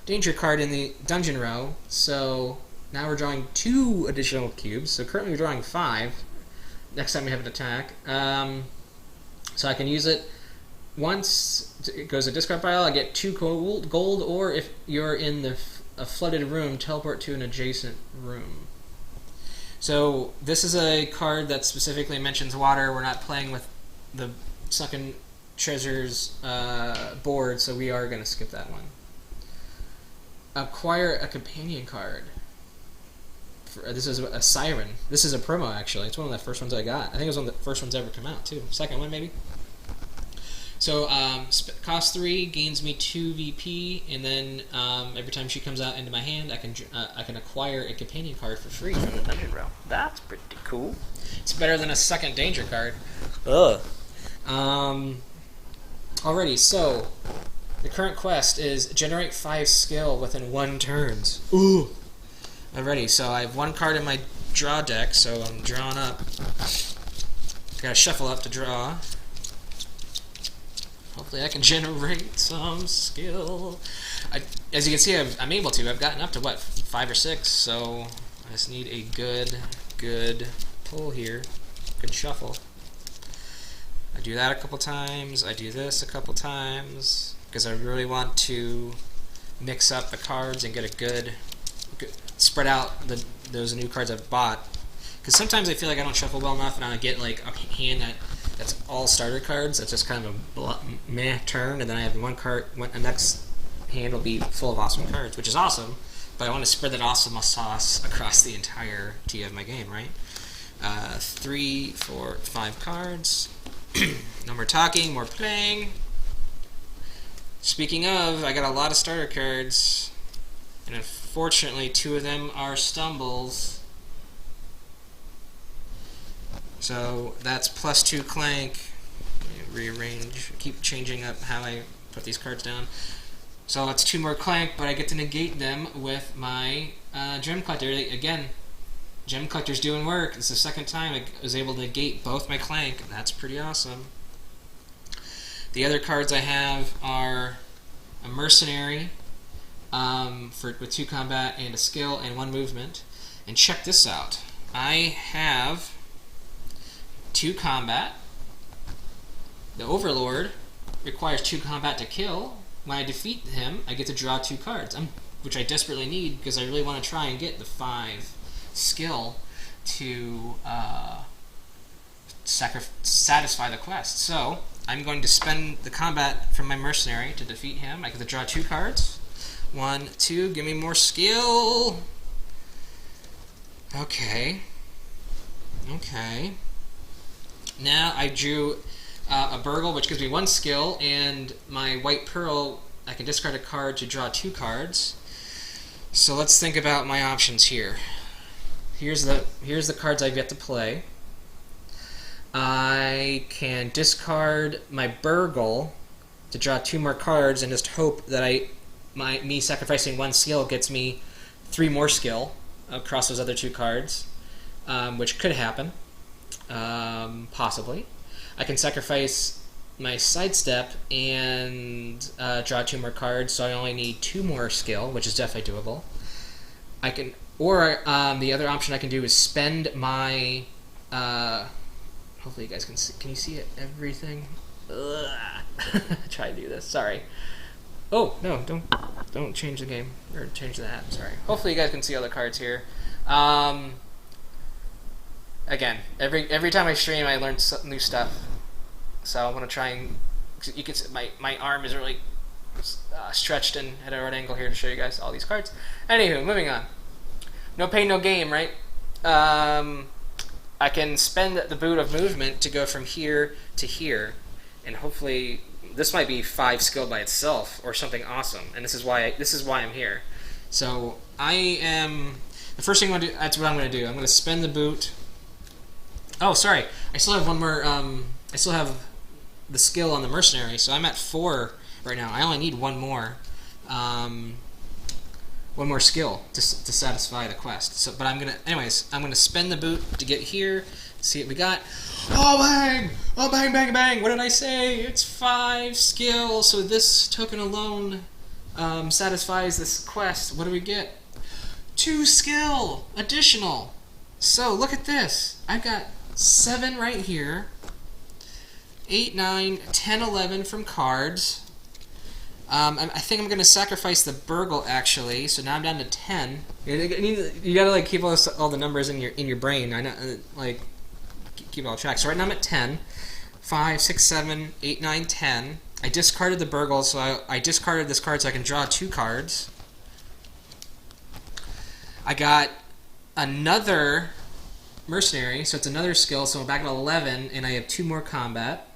danger card in the dungeon row. So now we're drawing 2 additional cubes. So currently we're drawing 5. Next time we have an attack. So I can use it once. It goes to discard pile. I get 2 gold, or if you're in a flooded room, teleport to an adjacent room. So this is a card that specifically mentions water. We're not playing with the Sunken Treasures board, so we are going to skip that one. Acquire a companion card. This is a Siren. This is a promo, actually. It's one of the first ones I got. I think it was one of the first ones ever come out, too. Second one, maybe? So, cost 3, gains me 2 VP, and then every time she comes out into my hand, I can acquire a companion card for free from the dungeon row. That's pretty cool. It's better than a second danger card. Ugh. Alrighty, so the current quest is generate 5 skill within 1 turns. Ooh. Alrighty, so I have 1 card in my draw deck, so I'm drawing up. Gotta shuffle up to draw. Hopefully I can generate some skill. As you can see, I'm able to. I've gotten up to, what, 5 or 6, so I just need a good pull here. Good shuffle. I do that a couple times. I do this a couple times, because I really want to mix up the cards and get a good spread out those new cards I've bought. Because sometimes I feel like I don't shuffle well enough, and I get like a hand that's all starter cards. That's just kind of a meh turn, and then I have one card. The next hand will be full of awesome cards, which is awesome. But I want to spread that awesome sauce across the entirety of my game, right? 3, 4, 5 cards. No more talking, more playing. Speaking of, I got a lot of starter cards, and unfortunately 2 of them are stumbles. So that's +2 Clank. Rearrange, keep changing up how I put these cards down. So that's 2 more Clank, but I get to negate them with my Gem Collector. Again, Gem Collector's doing work. It's the second time I was able to negate both my Clank, and that's pretty awesome. The other cards I have are a Mercenary with 2 combat and a skill and 1 movement. And check this out. I have 2 combat. The Overlord requires 2 combat to kill. When I defeat him, I get to draw 2 cards, which I desperately need because I really want to try and get the 5 skill to satisfy the quest. So I'm going to spend the combat from my Mercenary to defeat him. I get to draw 2 cards. 1, 2, give me more skill. Okay. Now I drew a Burgle, which gives me 1 skill, and my White Pearl, I can discard a card to draw 2 cards. So let's think about my options here. Here's the cards I've yet to play. I can discard my Burgle to draw 2 more cards and just hope that me sacrificing 1 skill gets me 3 more skill across those other 2 cards, which could happen, possibly. I can sacrifice my Sidestep and draw 2 more cards, so I only need 2 more skill, which is definitely doable. I can, or the other option I can do is spend my. Hopefully you guys can see. Can you see it? Everything. Try to do this. Sorry. Oh no! Don't change the game or change the app. Sorry. Hopefully you guys can see all the cards here. Again, every time I stream, I learn new stuff. So I want to try and you can see my arm is really stretched and at a right angle here to show you guys all these cards. Anywho, moving on. No pain, no game, right? I can spend the boot of movement to go from here to here, and hopefully this might be 5 skill by itself or something awesome. And this is why I'm here. So the first thing I'm gonna do. That's what I'm gonna do. I'm gonna spend the boot. Oh, sorry. I still have one more. I still have the skill on the Mercenary, so I'm at 4 right now. I only need 1 more. 1 more skill to satisfy the quest. So, but I'm gonna spend the boot to get here. See what we got. Oh bang! Oh bang! Bang! Bang! What did I say? It's 5 skill. So this token alone satisfies this quest, what do we get? 2 skill additional. So look at this. I've got 7 right here. 8, 9, 10, 11 from cards. I think I'm going to sacrifice the burgle actually. So now I'm down to 10. You gotta like keep all the numbers in your brain. I know, like keep all track. So right now I'm at 10. 5, 6, 7, 8, 9, 10. I discarded the burgle, so I discarded this card so I can draw 2 cards. I got another mercenary, so it's another skill, so I'm back at 11, and I have 2 more combat.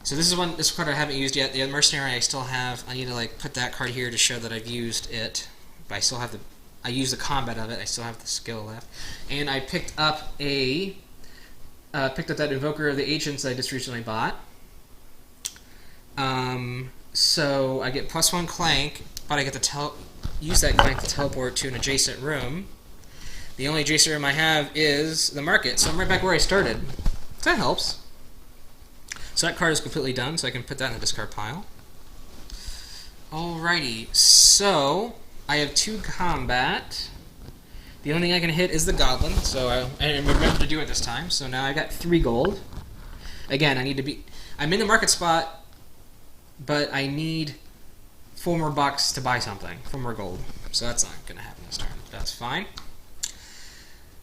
So this card I haven't used yet. The other mercenary I still have. I need to like put that card here to show that I've used it. But I still have I used the combat of it. I still have the skill left. And I picked up that Invoker of the Ancients that I just recently bought. So I get +1 Clank, but I get to use that Clank to teleport to an adjacent room. The only adjacent room I have is the market, so I'm right back where I started. So that helps. So that card is completely done, so I can put that in the discard pile. Alrighty, so I have 2 combat. The only thing I can hit is the goblin, so I remember to do it this time. So now I got 3 gold. Again, I'm in the market spot, but I need 4 more bucks to buy something, 4 more gold. So that's not going to happen this turn. That's fine.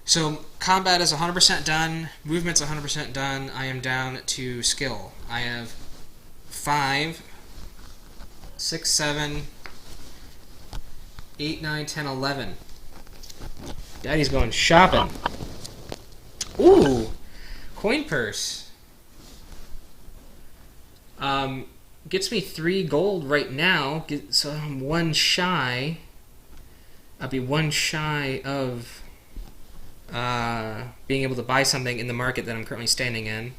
So combat is 100% done. Movement's 100% done. I am down to skill. I have 5, 6, 7, 8, 9, 10, 11. Daddy's going shopping. Ooh! Coin purse. Gets me 3 gold right now. So I'm 1 shy. I'll be 1 shy of being able to buy something in the market that I'm currently standing in.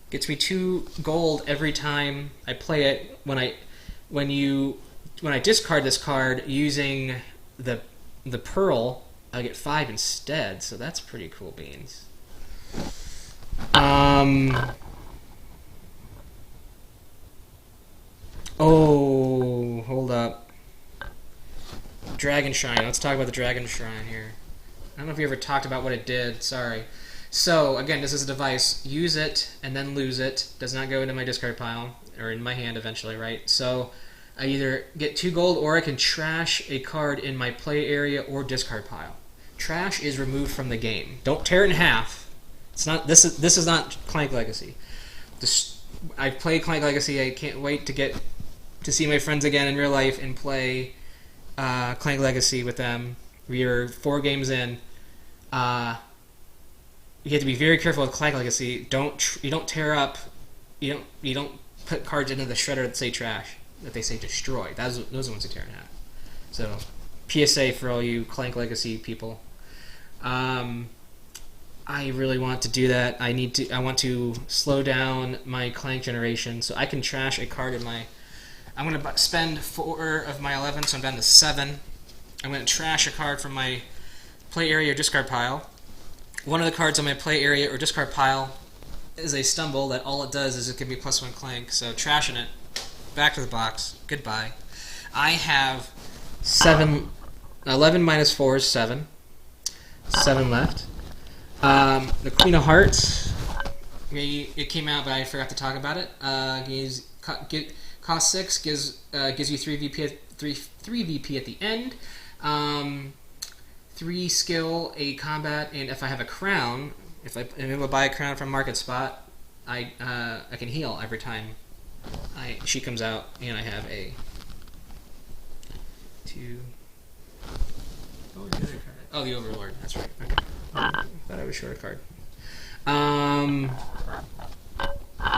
Gets me 2 gold every time I play it. When I discard this card using the pearl, I get 5 instead. So that's pretty cool beans. Oh, hold up. Dragon Shrine. Let's talk about the Dragon Shrine here. I don't know if we ever talked about what it did. Sorry. So, again, this is a device. Use it and then lose it. Does not go into my discard pile, or in my hand eventually, right? So, I either get 2 gold or I can trash a card in my play area or discard pile. Trash is removed from the game. Don't tear it in half. It's not. This is not Clank Legacy. I've played Clank Legacy. I can't wait to see my friends again in real life and play Clank Legacy with them. We are 4 games in. You have to be very careful with Clank Legacy. You don't tear up. You don't put cards into the shredder that say trash, that they say destroy. Those are the ones that tear in half. So, PSA for all you Clank Legacy people. I really want to do that. I want to slow down my Clank generation so I can trash a card in my. I'm going to spend 4 of my 11, so I'm down to 7. I'm going to trash a card from my play area or discard pile. One of the cards on my play area or discard pile is a stumble that all it does is it gives me +1 Clank. So trashing it. Back to the box. Goodbye. I have 7. 11 minus 4 is 7. 7 left. The Queen of Hearts. It came out, but I forgot to talk about it. Cost 6, gives you 3 VP at the end. 3 skill, a combat, and if I have a crown, if I'm able to buy a crown from Market Spot, I can heal every time she comes out, and I have a 2. What was the other card? Oh, the Overlord. That's right. Okay. Thought I was short a card.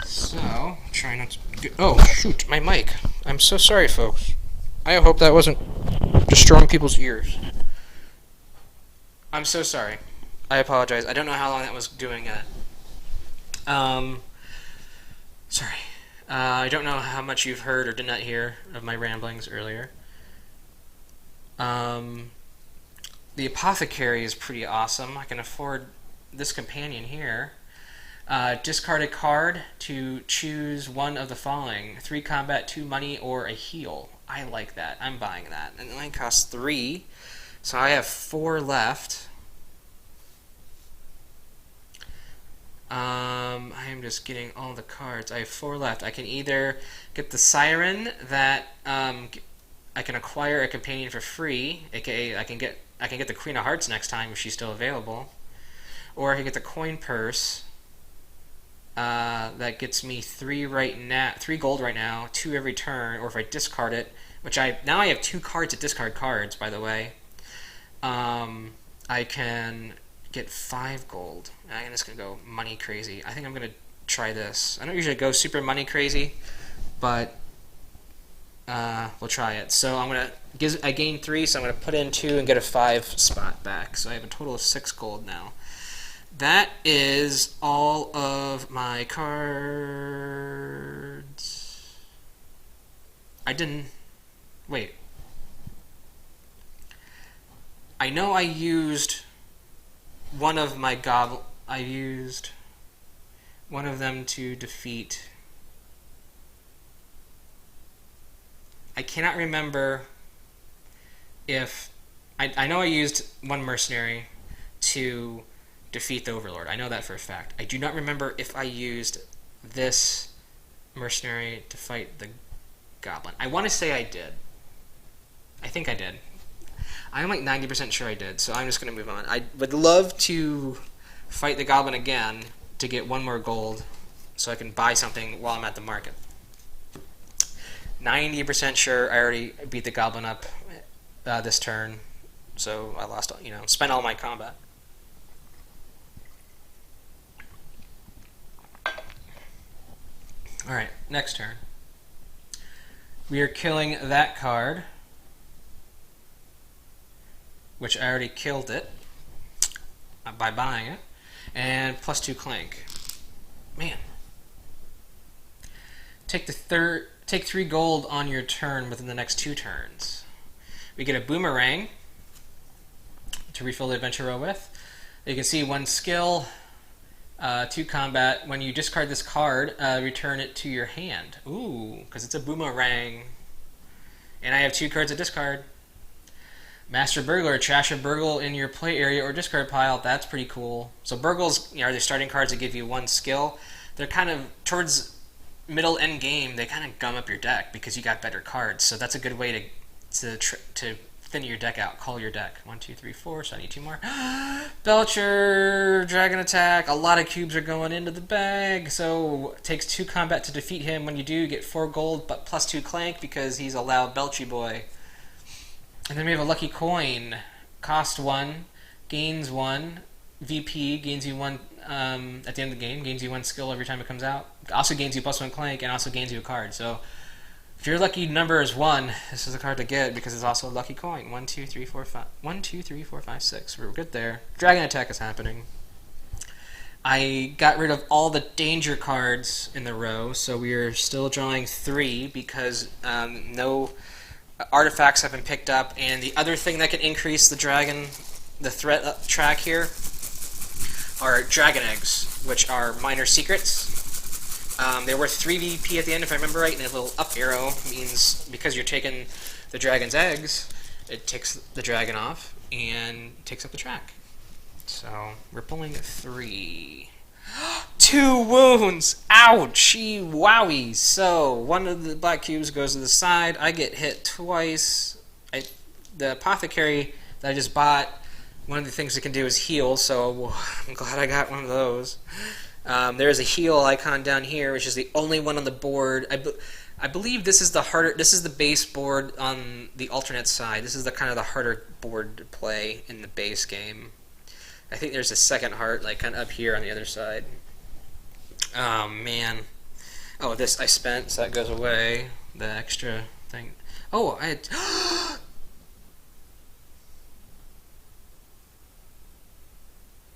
So, try not to get... Oh, shoot, my mic. I'm so sorry, folks. I hope that wasn't destroying people's ears. I'm so sorry. I apologize. I don't know how long that was doing it. Sorry. I don't know how much you've heard or did not hear of my ramblings earlier. The Apothecary is pretty awesome. I can afford this companion here. Discard a card to choose one of the following: 3 combat, 2 money, or a heal. I like that. I'm buying that. And it only costs 3, so I have 4 left. I am just getting all the cards. I have 4 left. I can either get the Siren that I can acquire a companion for free, aka I can get the Queen of Hearts next time if she's still available, or I can get the Coin Purse. That gets me 3 gold right now, 2 every turn, or if I discard it, which I have 2 cards to discard cards, by the way. I can get 5 gold. I'm just gonna go money crazy. I think I'm gonna try this. I don't usually go super money crazy, but we'll try it. So I gain 3, so I'm gonna put in 2 and get a 5 spot back. So I have a total of 6 gold now. That is all of my cards. Wait. I know I used one of my I used one of them to defeat. I cannot remember if I know I used one mercenary to defeat the Overlord. I know that for a fact. I do not remember if I used this mercenary to fight the Goblin. I want to say I did. I think I did. I'm like 90% sure I did, so I'm just going to move on. I would love to fight the Goblin again to get 1 more gold so I can buy something while I'm at the market. 90% sure I already beat the Goblin up this turn, so I lost, spent all my combat. Alright, next turn. We are killing that card, which I already killed it by buying it, and +2 Clank. Man. Take 3 gold on your turn within the next 2 turns. We get a Boomerang to refill the adventure row with. You can see 1 skill, 2 combat. When you discard this card, return it to your hand. Ooh, because it's a Boomerang. And I have 2 cards to discard. Master Burglar, trash a Burgle in your play area or discard pile. That's pretty cool. So Burgles are the starting cards that give you 1 skill. They're kind of towards middle end game. They kind of gum up your deck because you got better cards. So that's a good way to thin your deck out. Call your deck. 1, 2, 3, 4. So I need 2 more. Belcher, Dragon Attack. A lot of cubes are going into the bag. So it takes 2 combat to defeat him. When you do, you get 4 gold, but +2 Clank because he's a loud Belchy boy. And then we have a Lucky Coin. Cost 1, gains 1. VP gains you 1 at the end of the game. Gains you 1 skill every time it comes out. Also gains you +1 Clank and also gains you a card. So if your lucky number is 1, this is a card to get because it's also a Lucky Coin. 1, 2, 3, 4, 5. 1, 2, 3, 4, 5, 6. We're good there. Dragon Attack is happening. I got rid of all the danger cards in the row, so we are still drawing 3 because no artifacts have been picked up, and the other thing that can increase the threat track here are dragon eggs, which are minor secrets. They're worth 3 VP at the end, if I remember right, and a little up arrow means because you're taking the dragon's eggs, it takes the dragon off and takes up the track. So we're pulling 3. 2 wounds! Ouchie wowie! So, 1 of the black cubes goes to the side. I get hit twice. The apothecary that I just bought, one of the things it can do is heal, so I'm glad I got one of those. There's a heal icon down here, which is the only one on the board. I believe this is the base board on the alternate side. This is the kind of the harder board to play in the base game. I think there's a second heart, like kind of up here on the other side. Oh man. Oh, this I spent, so that goes away. The extra thing. Oh, I had.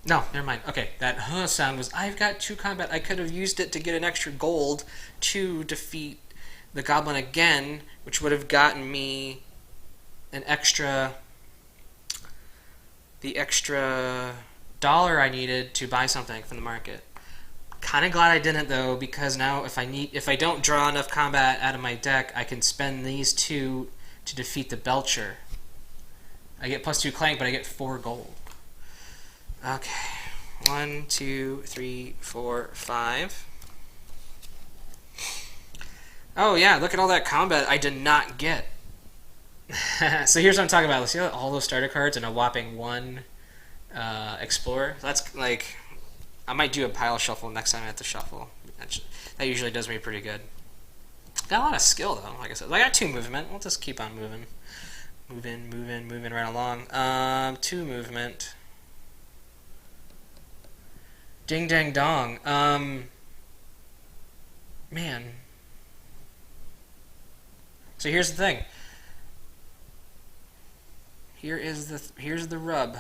No, never mind. Okay, that sound was. I've got 2 combat. I could have used it to get an extra gold to defeat the Goblin again, which would have gotten me an extra. The extra dollar I needed to buy something from the market. Kind of glad I didn't though, because now if I don't draw enough combat out of my deck, I can spend these two to defeat the Belcher. I get +2 Clank, but I get 4 gold. Okay, 1, 2, 3, 4, 5. Oh yeah, look at all that combat I did not get. So here's what I'm talking about. Let's see all those starter cards and a whopping 1 Explorer. So that's like, I might do a pile shuffle next time I have to shuffle. That usually does me pretty good. Got a lot of skill though, like I said. I got 2 movement. We'll just keep on moving. Moving right along. 2 movement. Ding dang dong. Man. So here's the thing. Here's the rub.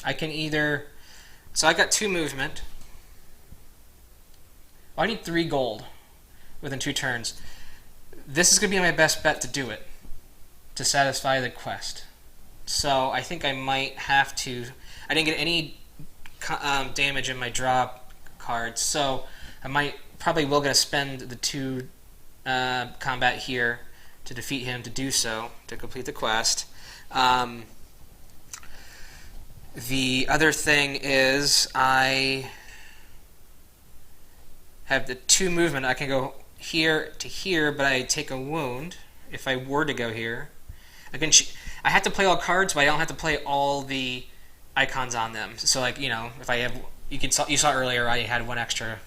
I can either, so I got 2 movement. Well, I need 3 gold within 2 turns. This is going to be my best bet to do it, to satisfy the quest. So I think I might have to. I didn't get any damage in my draw cards, so I probably will gonna spend the 2 combat here to defeat him, to do so, to complete the quest. The other thing is I have the 2 movement. I can go here to here, but I take a wound if I were to go here. I have to play all cards, but I don't have to play all the icons on them. So, like, you know, if I have, you saw earlier I had 1 extra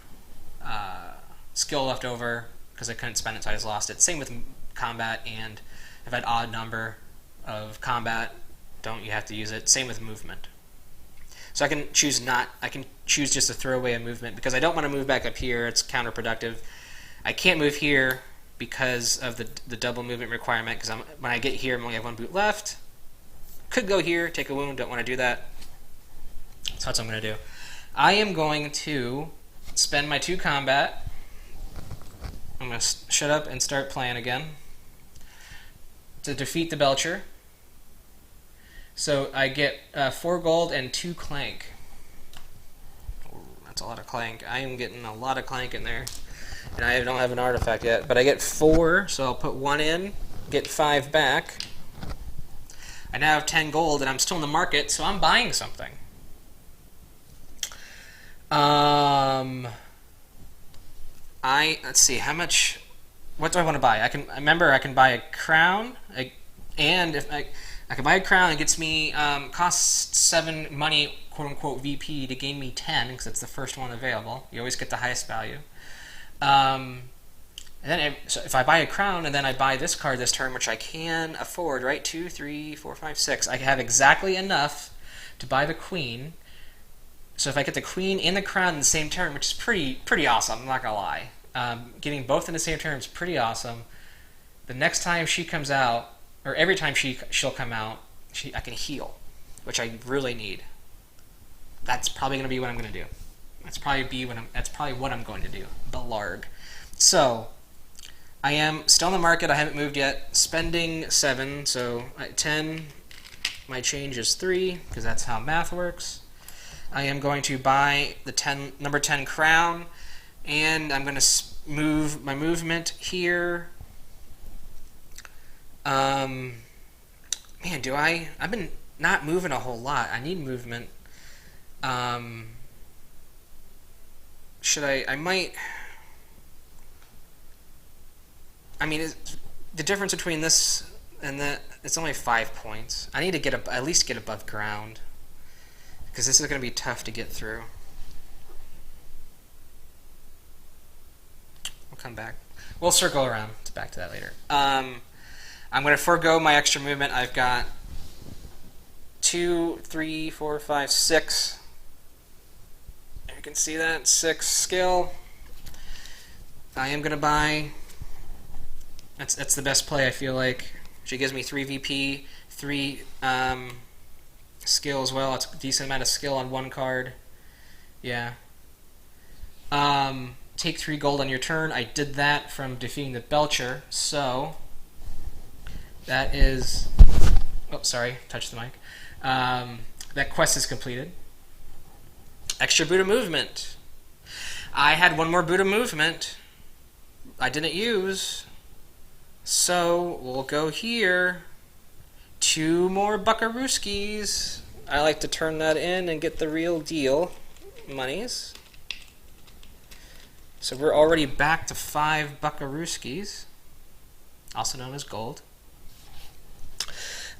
skill left over because I couldn't spend it, so I just lost it. Same with combat, and if I had odd number of combat, you have to use it. Same with movement. So I can choose just to throw away a movement because I don't want to move back up here. It's counterproductive. I can't move here because of the double movement requirement, because when I get here, I only have 1 boot left. Could go here, take a wound, don't want to do that. So that's what I'm going to do. I am going to spend my 2 combat. I'm going to shut up and start playing again to defeat the Belcher. So I get 4 gold and 2 Clank. Ooh, that's a lot of Clank. I am getting a lot of Clank in there. And I don't have an artifact yet, but I get 4, so I'll put 1 in, get 5 back. I now have 10 gold, and I'm still in the market, so I'm buying something. Let's see, how much, what do I want to buy? I can buy a crown, and if I can buy a crown, it gets me, costs 7 money, quote-unquote VP, to gain me 10, because it's the first one available. You always get the highest value. And then so if I buy a crown and then I buy this card this turn, which I can afford, right? 2, 3, 4, 5, 6. I have exactly enough to buy the queen. So if I get the queen and the crown in the same turn, which is pretty awesome, I'm not gonna lie. Getting both in the same turn is pretty awesome. The next time she comes out, or every time she'll come out, I can heal, which I really need. That's probably gonna be what I'm gonna do. That's probably what I'm going to do. Belarg. So I am still in the market. I haven't moved yet. Spending 7, so 10. My change is 3 because that's how math works. I am going to buy the number 10 crown, and I'm going to move my movement here. Man, I've been not moving a whole lot. I need movement. The difference between this and that, it's only 5 points. I need to at least get above ground, because this is going to be tough to get through. We'll come back. We'll circle around back to that later. I'm going to forego my extra movement. I've got 2, 3, 4, 5, 6. You can see that, 6 skill. I am going to buy, that's the best play, I feel like. She gives me 3 VP, 3 skill as well. It's a decent amount of skill on 1 card. Yeah. Take 3 gold on your turn. I did that from defeating the Belcher, so that is, oh, sorry, touched the mic. that quest is completed. Extra Buddha movement. I had one more Buddha movement I didn't use. So we'll go here. 2 more buckarooskies. I like to turn that in and get the real deal monies. So we're already back to 5 buckarooskies, also known as gold.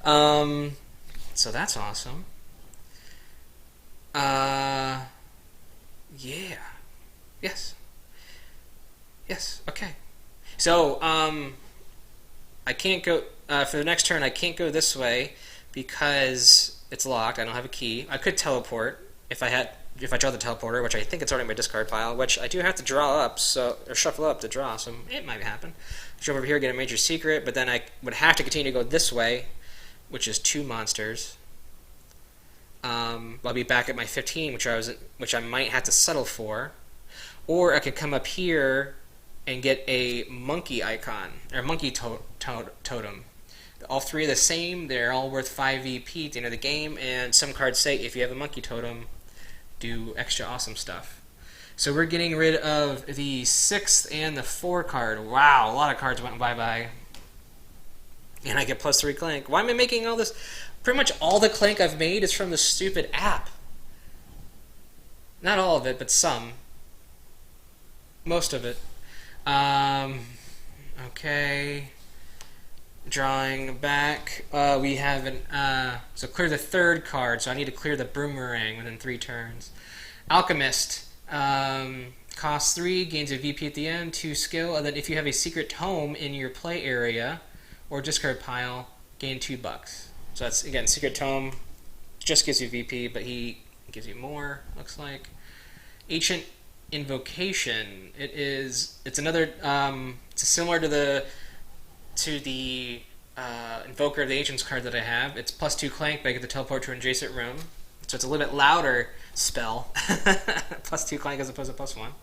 So that's awesome. Yeah. Yes. Yes. Okay. So I can't go for the next turn. I can't go this way because it's locked. I don't have a key. I could teleport if I draw the teleporter, which I think it's already in my discard pile, which I do have to draw up, or shuffle up to draw, so it might happen. Jump over here, get a major secret, but then I would have to continue to go this way, which is 2 monsters. I'll be back at my 15, which I might have to settle for, or I could come up here and get a monkey icon or monkey totem. All 3 are the same. They're all worth 5 VP at the end of the game, and some cards say if you have a monkey totem, do extra awesome stuff. So we're getting rid of the 6th and the 4 card. Wow, a lot of cards went bye-bye. And I get +3 Clank. Why am I making all this? Pretty much all the Clank I've made is from the stupid app. Not all of it, but some. Most of it. Okay. Drawing back. We have so clear the 3rd card, so I need to clear the boomerang within 3 turns. Alchemist. Costs 3, gains a VP at the end, 2 skill, and then if you have a secret tome in your play area or discard pile, gain $2. So that's, again, secret tome just gives you VP, but he gives you more, looks like. Ancient Invocation. It's another it's similar to the Invoker of the Ancients card that I have. It's +2 Clank, but I get to teleport to an adjacent room. So it's a little bit louder spell. +2 Clank as opposed to +1.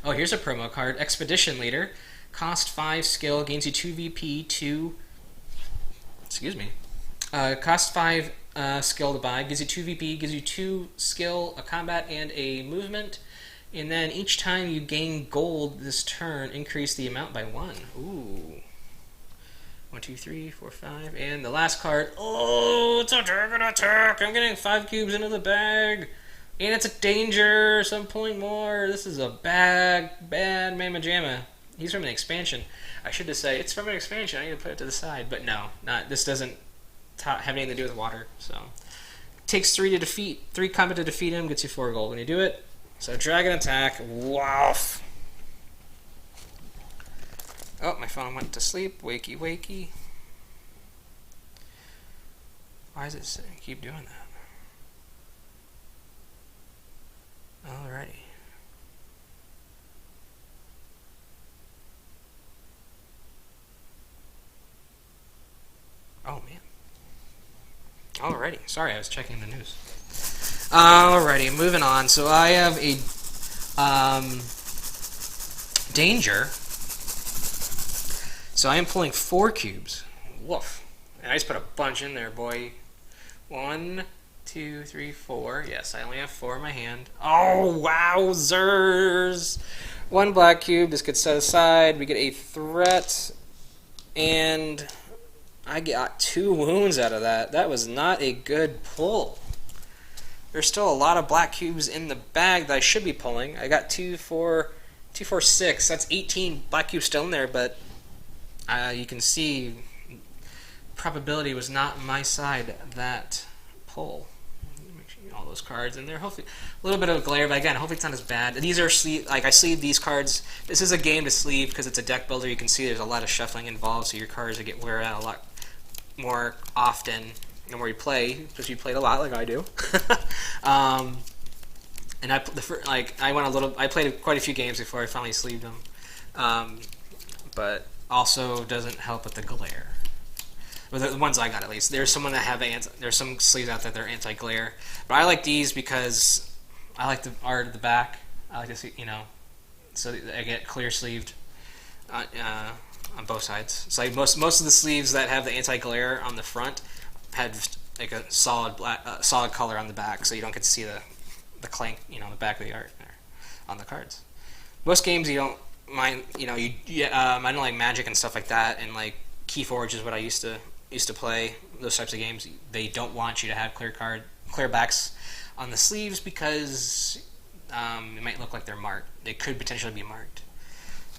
Oh, here's a promo card. Expedition Leader. Cost 5 skill, gains you 2 VP, 2... Excuse me. Cost 5 skill to buy, gives you 2 VP, gives you 2 skill, a combat, and a movement. And then each time you gain gold this turn, increase the amount by 1. Ooh. 1, 2, 3, 4, 5. And the last card. Oh, it's a dragon attack! I'm getting 5 cubes into the bag. And it's a danger. Some point more. This is a bad mamma jamma. He's from an expansion. I should just say, it's from an expansion. I need to put it to the side. But no, this doesn't have anything to do with water. So, takes 3 to defeat. 3 combat to defeat him. Gets you 4 gold when you do it. So, dragon attack. Wow. Oh, my phone went to sleep. Wakey, wakey. Why does it keep doing that? Alrighty. Oh, man. Alrighty. Sorry, I was checking the news. Alrighty, moving on. So I have a danger. So I am pulling 4 cubes. Woof. And I just put a bunch in there, boy. 1, 2, 3, 4. Yes, I only have 4 in my hand. Oh, wowzers! 1 black cube. This gets set aside. We get a threat. And I got 2 wounds out of that. That was not a good pull. There's still a lot of black cubes in the bag that I should be pulling. I got 2, 4, 6. That's 18 black cubes still in there, but you can see probability was not on my side that pull. Make sure you get all those cards in there. Hopefully, a little bit of glare, but again, hopefully it's not as bad. These are I sleeve these cards. This is a game to sleeve because it's a deck builder. You can see there's a lot of shuffling involved, so your cards will get wear out a lot more often the more you play, because you played a lot like I do. And I played quite a few games before I finally sleeved them. But also doesn't help with the glare. Well, the ones I got, at least. There's some sleeves out there that are anti-glare. But I like these because I like the art of the back. I like to see, so I get clear sleeved on both sides. It's like most of the sleeves that have the anti-glare on the front have like a solid black, solid color on the back, so you don't get to see the clank, the back of the art there on the cards. Most games you don't mind, I don't like Magic and stuff like that, and like Keyforge is what I used to play. Those types of games, they don't want you to have clear backs on the sleeves because it might look like they're marked. They could potentially be marked,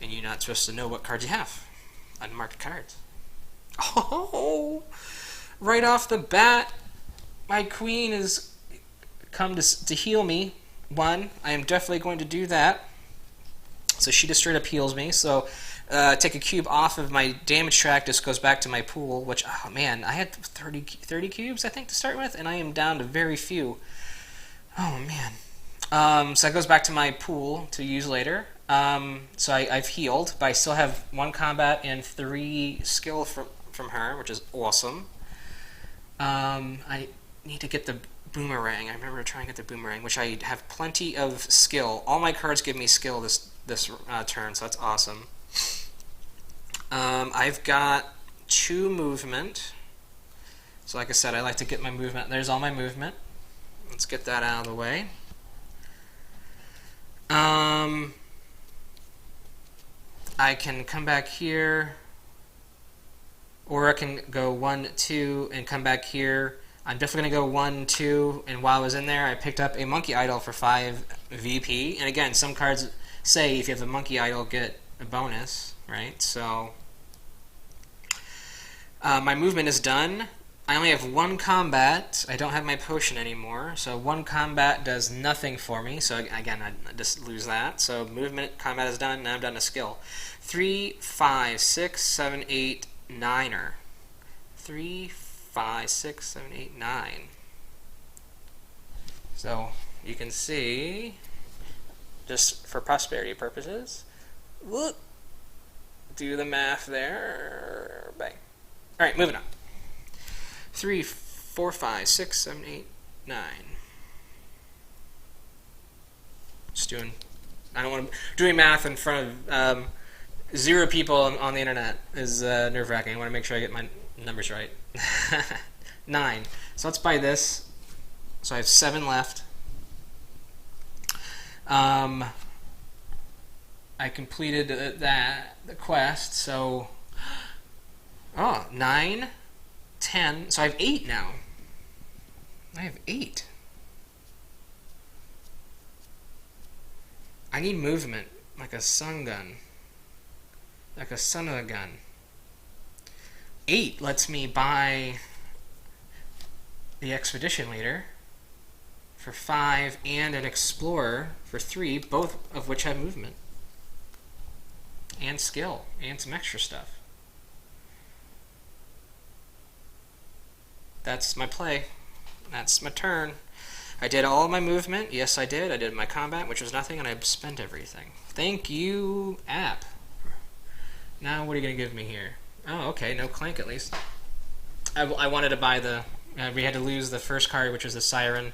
and you're not supposed to know what cards you have. Unmarked cards. Oh, right off the bat, my queen has come to heal me. One, I am definitely going to do that. So she just straight up heals me. So take a cube off of my damage track. This goes back to my pool, which, oh man, I had 30 cubes, I think, to start with, and I am down to very few. Oh man. So that goes back to my pool to use later. So I've healed, but I still have 1 combat and 3 skill from her, which is awesome. I need to get the boomerang. I remember trying to get the boomerang, which I have plenty of skill. All my cards give me skill this turn, so that's awesome. I've got 2 movement. So like I said, I like to get my movement. There's all my movement. Let's get that out of the way. I can come back here, or I can go 1, 2, and come back here. I'm definitely going to go 1, 2, and while I was in there, I picked up a monkey idol for 5 VP. And again, some cards say if you have the monkey idol, get a bonus, right? So my movement is done. I only have 1 combat. I don't have my potion anymore, so 1 combat does nothing for me. So again, I just lose that. So movement, combat is done. Now I'm done to skill. 3, 5, 6, 7, 8, 9er. 3, 5, 6, 7, 8, 9. So you can see, just for prosperity purposes, whoop, do the math there. Bang. All right, moving on. 3, 4, 5, 6, 7, 8, 9. Just doing. I don't want to doing math in front of 0 people on the internet is nerve-wracking. I want to make sure I get my numbers right. 9. So let's buy this. So I have 7 left. I completed the quest. So 9, 10. So I have 8 now. I have 8. I need movement, like a sun gun. Like a son of a gun. 8 lets me buy the expedition leader for 5 and an explorer for 3, both of which have movement and skill and some extra stuff. That's my play. That's my turn. I did all my movement. Yes, I did. I did my combat, which was nothing, and I spent everything. Thank you, app. Now, what are you going to give me here? Oh, okay. No Clank, at least. I wanted to buy the... we had to lose the first card, which was the Siren.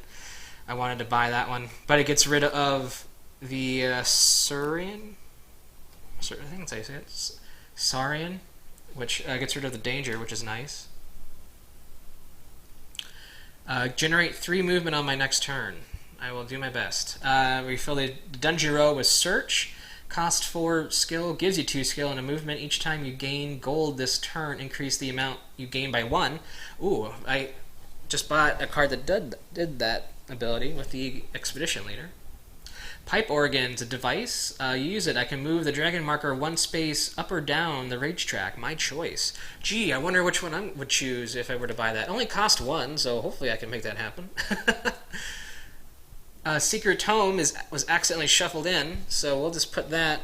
I wanted to buy that one. But it gets rid of the Saurian? I think that's how you say it. Saurian, which gets rid of the danger, which is nice. Generate 3 movement on my next turn. I will do my best. Refill the dungeon row with search. Cost 4 skill, gives you 2 skill and a movement. Each time you gain gold this turn, increase the amount you gain by 1. Ooh, I just bought a card that did that ability with the expedition leader. Pipe organ's a device. You use it. I can move the dragon marker 1 space up or down the rage track. My choice. Gee, I wonder which one I would choose if I were to buy that. It only cost 1, so hopefully I can make that happen. Secret Tome was accidentally shuffled in, so we'll just put that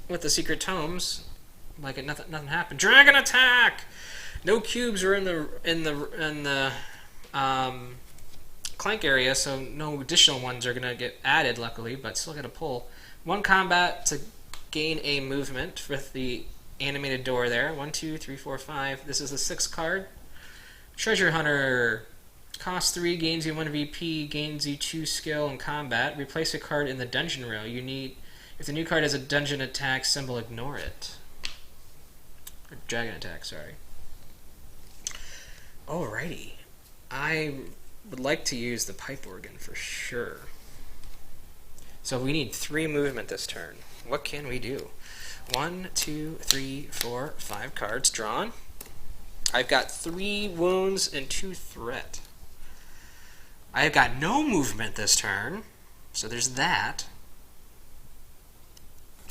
with the Secret Tomes, like nothing happened. Dragon attack! No cubes are in the Clank area, so no additional ones are gonna get added, luckily, but still gotta pull. 1 combat to gain a movement with the animated door there. 1, 2, 3, 4, 5. This is the 6th card. Treasure Hunter. Cost 3, gains you 1 VP, gains you 2 skill and combat. Replace a card in the dungeon row. You need, if the new card has a dungeon attack symbol, ignore it. Or dragon attack, sorry. Alrighty. I would like to use the pipe organ for sure. So we need 3 movement this turn. What can we do? 1, 2, 3, 4, 5 cards drawn. I've got 3 wounds and 2 threat. I've got no movement this turn, so there's that.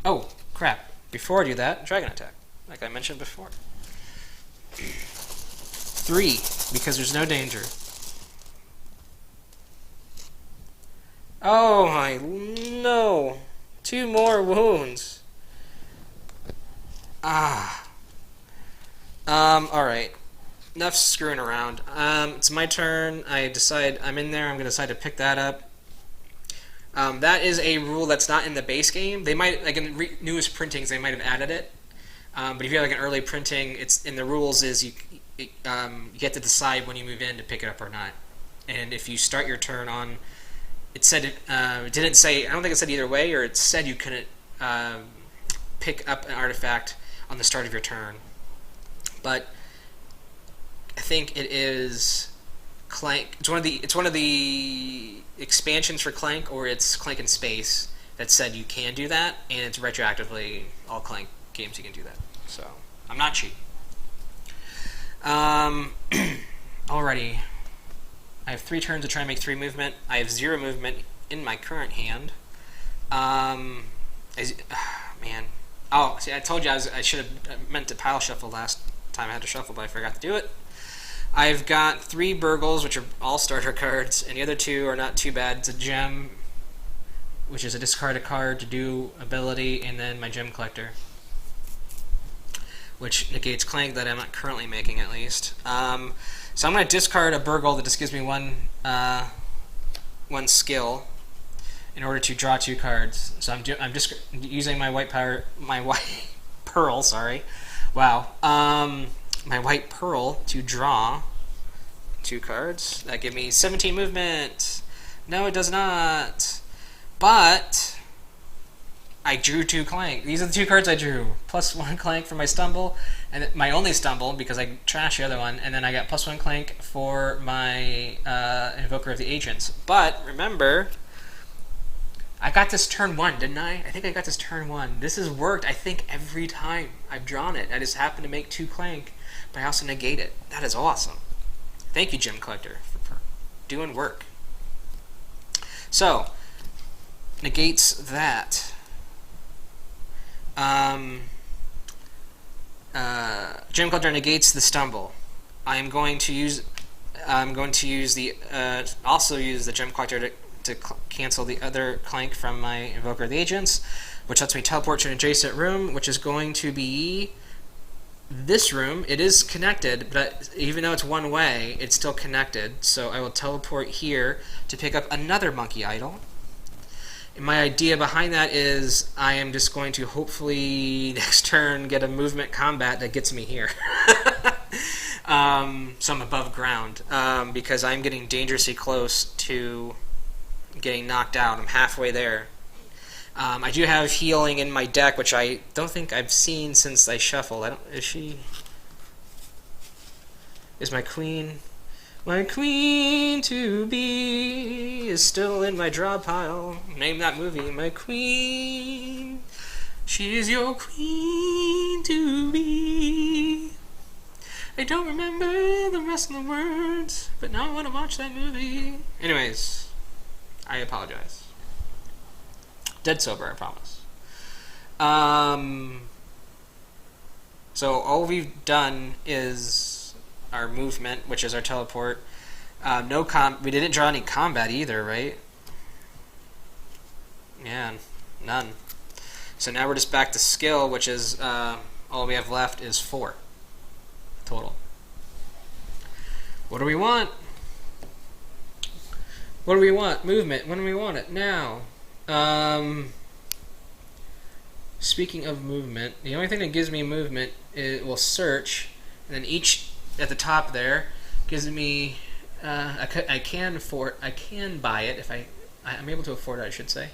Oh, crap. Before I do that, dragon attack, like I mentioned before. 3, because there's no danger. Oh my, no. 2 more wounds. Alright. Enough screwing around. It's my turn. I'm in there. I'm going to decide to pick that up. That is a rule that's not in the base game. They might, like in newest printings, they might have added it. But if you have like an early printing, it's in the rules is you get to decide when you move in to pick it up or not. And if you start your turn on, it said it didn't say. I don't think it said either way, or it said you couldn't pick up an artifact on the start of your turn. But I think it is Clank. It's one of the expansions for Clank, or it's Clank in Space that said you can do that, and it's retroactively all Clank games you can do that. So I'm not cheating. Alrighty. I have 3 turns to try and make 3 movement. I have 0 movement in my current hand. Man. Oh, see, I told you I should have meant to pile shuffle last time I had to shuffle, but I forgot to do it. I've got 3 burgles, which are all starter cards, and the other 2 are not too bad. It's a gem, which is a discard a card to do ability, and then my gem collector, which negates Clank that I'm not currently making, at least. So I'm going to discard a burgle that just gives me one skill in order to draw 2 cards. So I'm just using my white pearl. Sorry, wow. My white pearl to draw 2 cards. That give me 17 movement. No, it does not. But I drew 2 Clank. These are the 2 cards I drew. +1 Clank for my stumble, and my only stumble because I trashed the other one, and then I got +1 Clank for my Invoker of the Agents. But remember, I got this turn 1, didn't I? I think I got this turn 1. This has worked, I think, every time I've drawn it. I just happened to make 2 Clank, but I also negate it. That is awesome. Thank you, Gem Collector, for doing work. So, negates that. Gem Collector negates the stumble. I'm going to use also use the Gem Collector to cancel the other Clank from my Invoker of the Agents, which lets me teleport to an adjacent room, which is going to be this room. It is connected, but even though it's one way, it's still connected. So I will teleport here to pick up another monkey idol. And my idea behind that is I am just going to hopefully next turn get a movement combat that gets me here. So I'm above ground because I'm getting dangerously close to getting knocked out. I'm halfway there. I do have healing in my deck, which I don't think I've seen since I shuffled. Is my queen? My queen to be is still in my draw pile. Name that movie. My queen. She's your queen to be. I don't remember the rest of the words, but now I want to watch that movie. Anyways, I apologize. Dead sober, I promise. So all we've done is our movement, which is our teleport. We didn't draw any combat either, right? Yeah, none. So now we're just back to skill, which is all we have left is 4 total. What do we want? What do we want? Movement. When do we want it? Now. Speaking of movement, the only thing that gives me movement is, well, search, and then each at the top there gives me I can buy it if I'm able to afford it, I should say.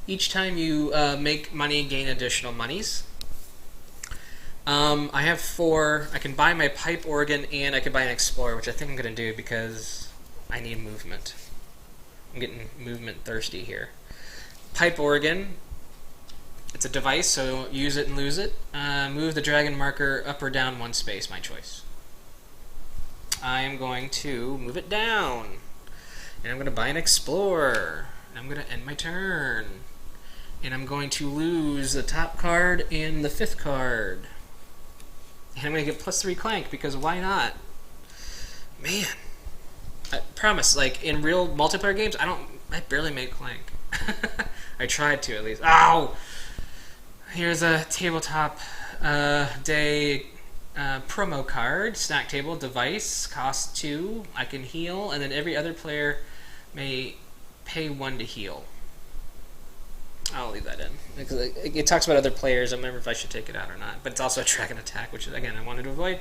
Each time you make money, gain additional monies. I have 4. I can buy my pipe organ and I can buy an explorer, which I think I'm going to do because I need movement. I'm getting movement thirsty here. Pipe organ. It's a device, so use it and lose it. Move the dragon marker up or down 1 space, my choice. I am going to move it down. And I'm going to buy an explorer. And I'm going to end my turn. And I'm going to lose the top card and the 5th card. And I'm going to get +3 Clank, because why not? Man. I promise, like, in real multiplayer games, I barely made Clank. I tried to, at least. Ow! Here's a tabletop day promo card. Snack table, device, cost 2. I can heal, and then every other player may pay 1 to heal. I'll leave that in. Because it talks about other players. I don't remember if I should take it out or not. But it's also a dragon attack, which, again, I wanted to avoid.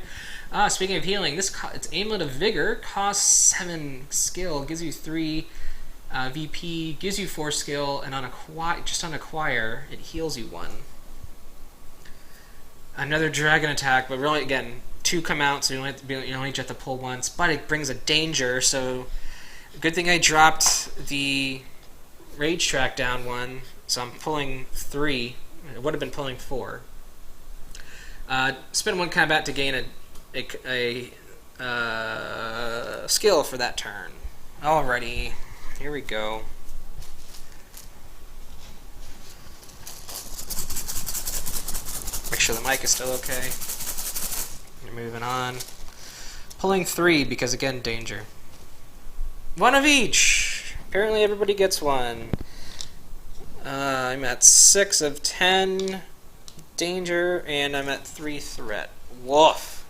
Speaking of healing, it's Amulet of Vigor. Costs 7 skill. Gives you 3 VP. Gives you 4 skill. And just on Acquire, it heals you 1. Another dragon attack. But really, again, 2 come out, so you only have to pull once. But it brings a danger, so... Good thing I dropped the Rage Track down 1. So I'm pulling 3. It would have been pulling 4. Spend 1 combat to gain a skill for that turn. Alrighty, here we go. Make sure the mic is still okay. You're moving on. Pulling 3 because, again, danger. 1 of each. Apparently everybody gets 1. I'm at 6 of 10 danger, and I'm at 3 threat. Woof.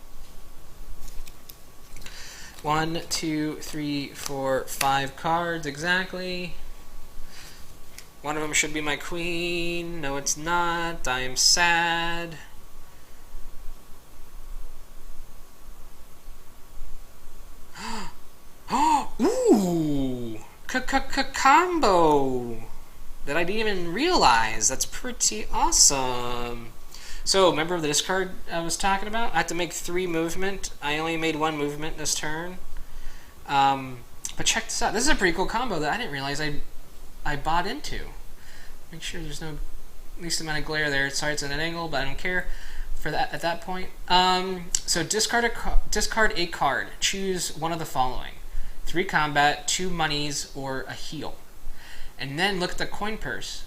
1, 2, 3, 4, 5 cards exactly. One of them should be my queen. No, it's not. I am sad. Ooh! Combo! That I didn't even realize. That's pretty awesome. So, remember the discard I was talking about? I had to make 3 movement. I only made 1 movement this turn. But check this out. This is a pretty cool combo that I didn't realize I bought into. Make sure there's no least amount of glare there. Sorry, it's at an angle, but I don't care for that at that point. So discard a card. Choose one of the following: 3 combat, 2 monies, or a heal. And then look at the coin purse.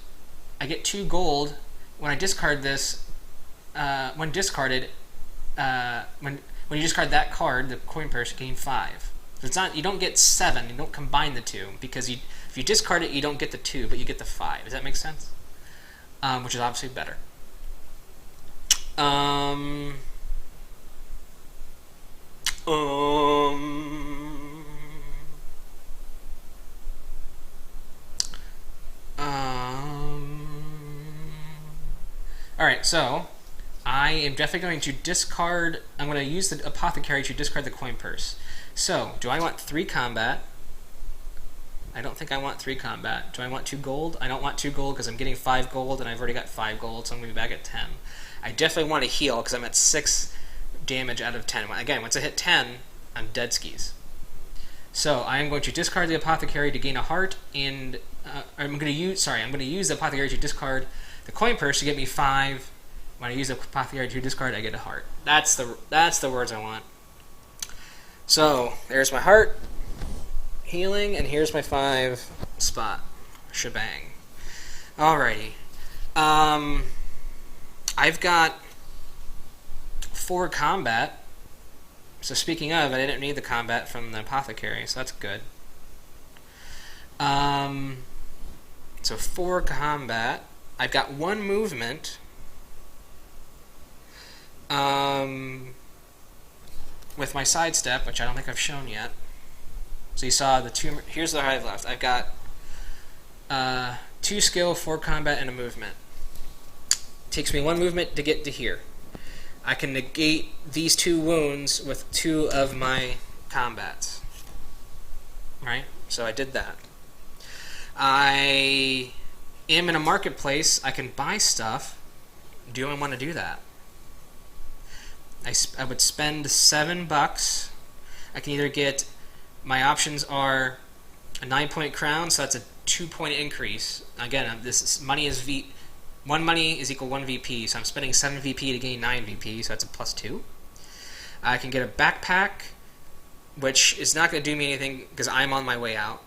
I get 2 gold when I discard this. When discarded, when you discard that card, the coin purse, you gain 5. So it's not, you don't get 7. You don't combine the 2 because if you discard it, you don't get the 2, but you get the 5. Does that make sense? Which is obviously better. Alright, so I am definitely going to discard. I'm going to use the apothecary to discard the coin purse. So, do I want 3 combat? I don't think I want 3 combat. Do I want 2 gold? I don't want 2 gold because I'm getting 5 gold and I've already got 5 gold, so I'm going to be back at 10. I definitely want to heal because I'm at 6 damage out of 10. Again, once I hit 10, I'm dead skis. So I am going to discard the apothecary to gain a heart, and I'm going to use the apothecary to discard the coin purse to get me 5. When I use the apothecary to discard, I get a heart. That's the words I want. So there's my heart, healing, and here's my 5 spot shebang. Alrighty. I've got 4 combat. So speaking of, I didn't need the combat from the apothecary, so that's good. So 4 combat. I've got 1 movement. With my sidestep, which I don't think I've shown yet. So you saw the 2. Here's the hive left. I've got 2 skill, 4 combat, and a movement. Takes me 1 movement to get to here. I can negate these 2 wounds with 2 of my combats. Right? So I did that. I am in a marketplace. I can buy stuff. Do I want to do that? I would spend $7. I can either get, my options are a 9-point crown, so that's a 2-point increase. Again, money is 1 money is equal 1 VP, so I'm spending 7 VP to gain 9 VP, so that's a +2. I can get a backpack, which is not going to do me anything because I'm on my way out.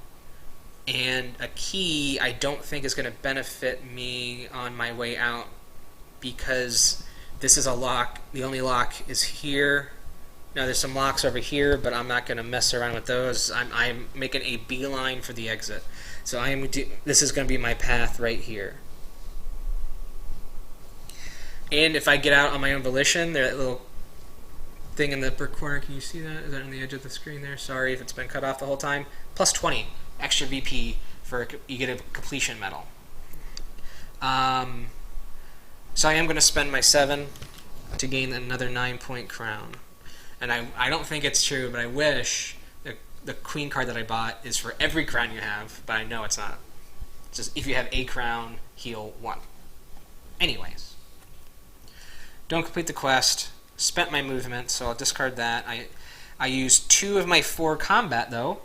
And a key I don't think is going to benefit me on my way out because this is a lock. The only lock is here. Now there's some locks over here, but I'm not going to mess around with those. I'm making a beeline for the exit. So this is going to be my path right here. And if I get out on my own volition, that little thing in the upper corner, can you see that? Is that on the edge of the screen there? Sorry if it's been cut off the whole time. +20 extra VP for you get a completion medal. So I am going to spend my 7 to gain another 9-point crown. And I don't think it's true, but I wish the queen card that I bought is for every crown you have, but I know it's not. It's just if you have a crown, heal 1. Anyways. Don't complete the quest. Spent my movement, so I'll discard that. I used 2 of my 4 combat, though.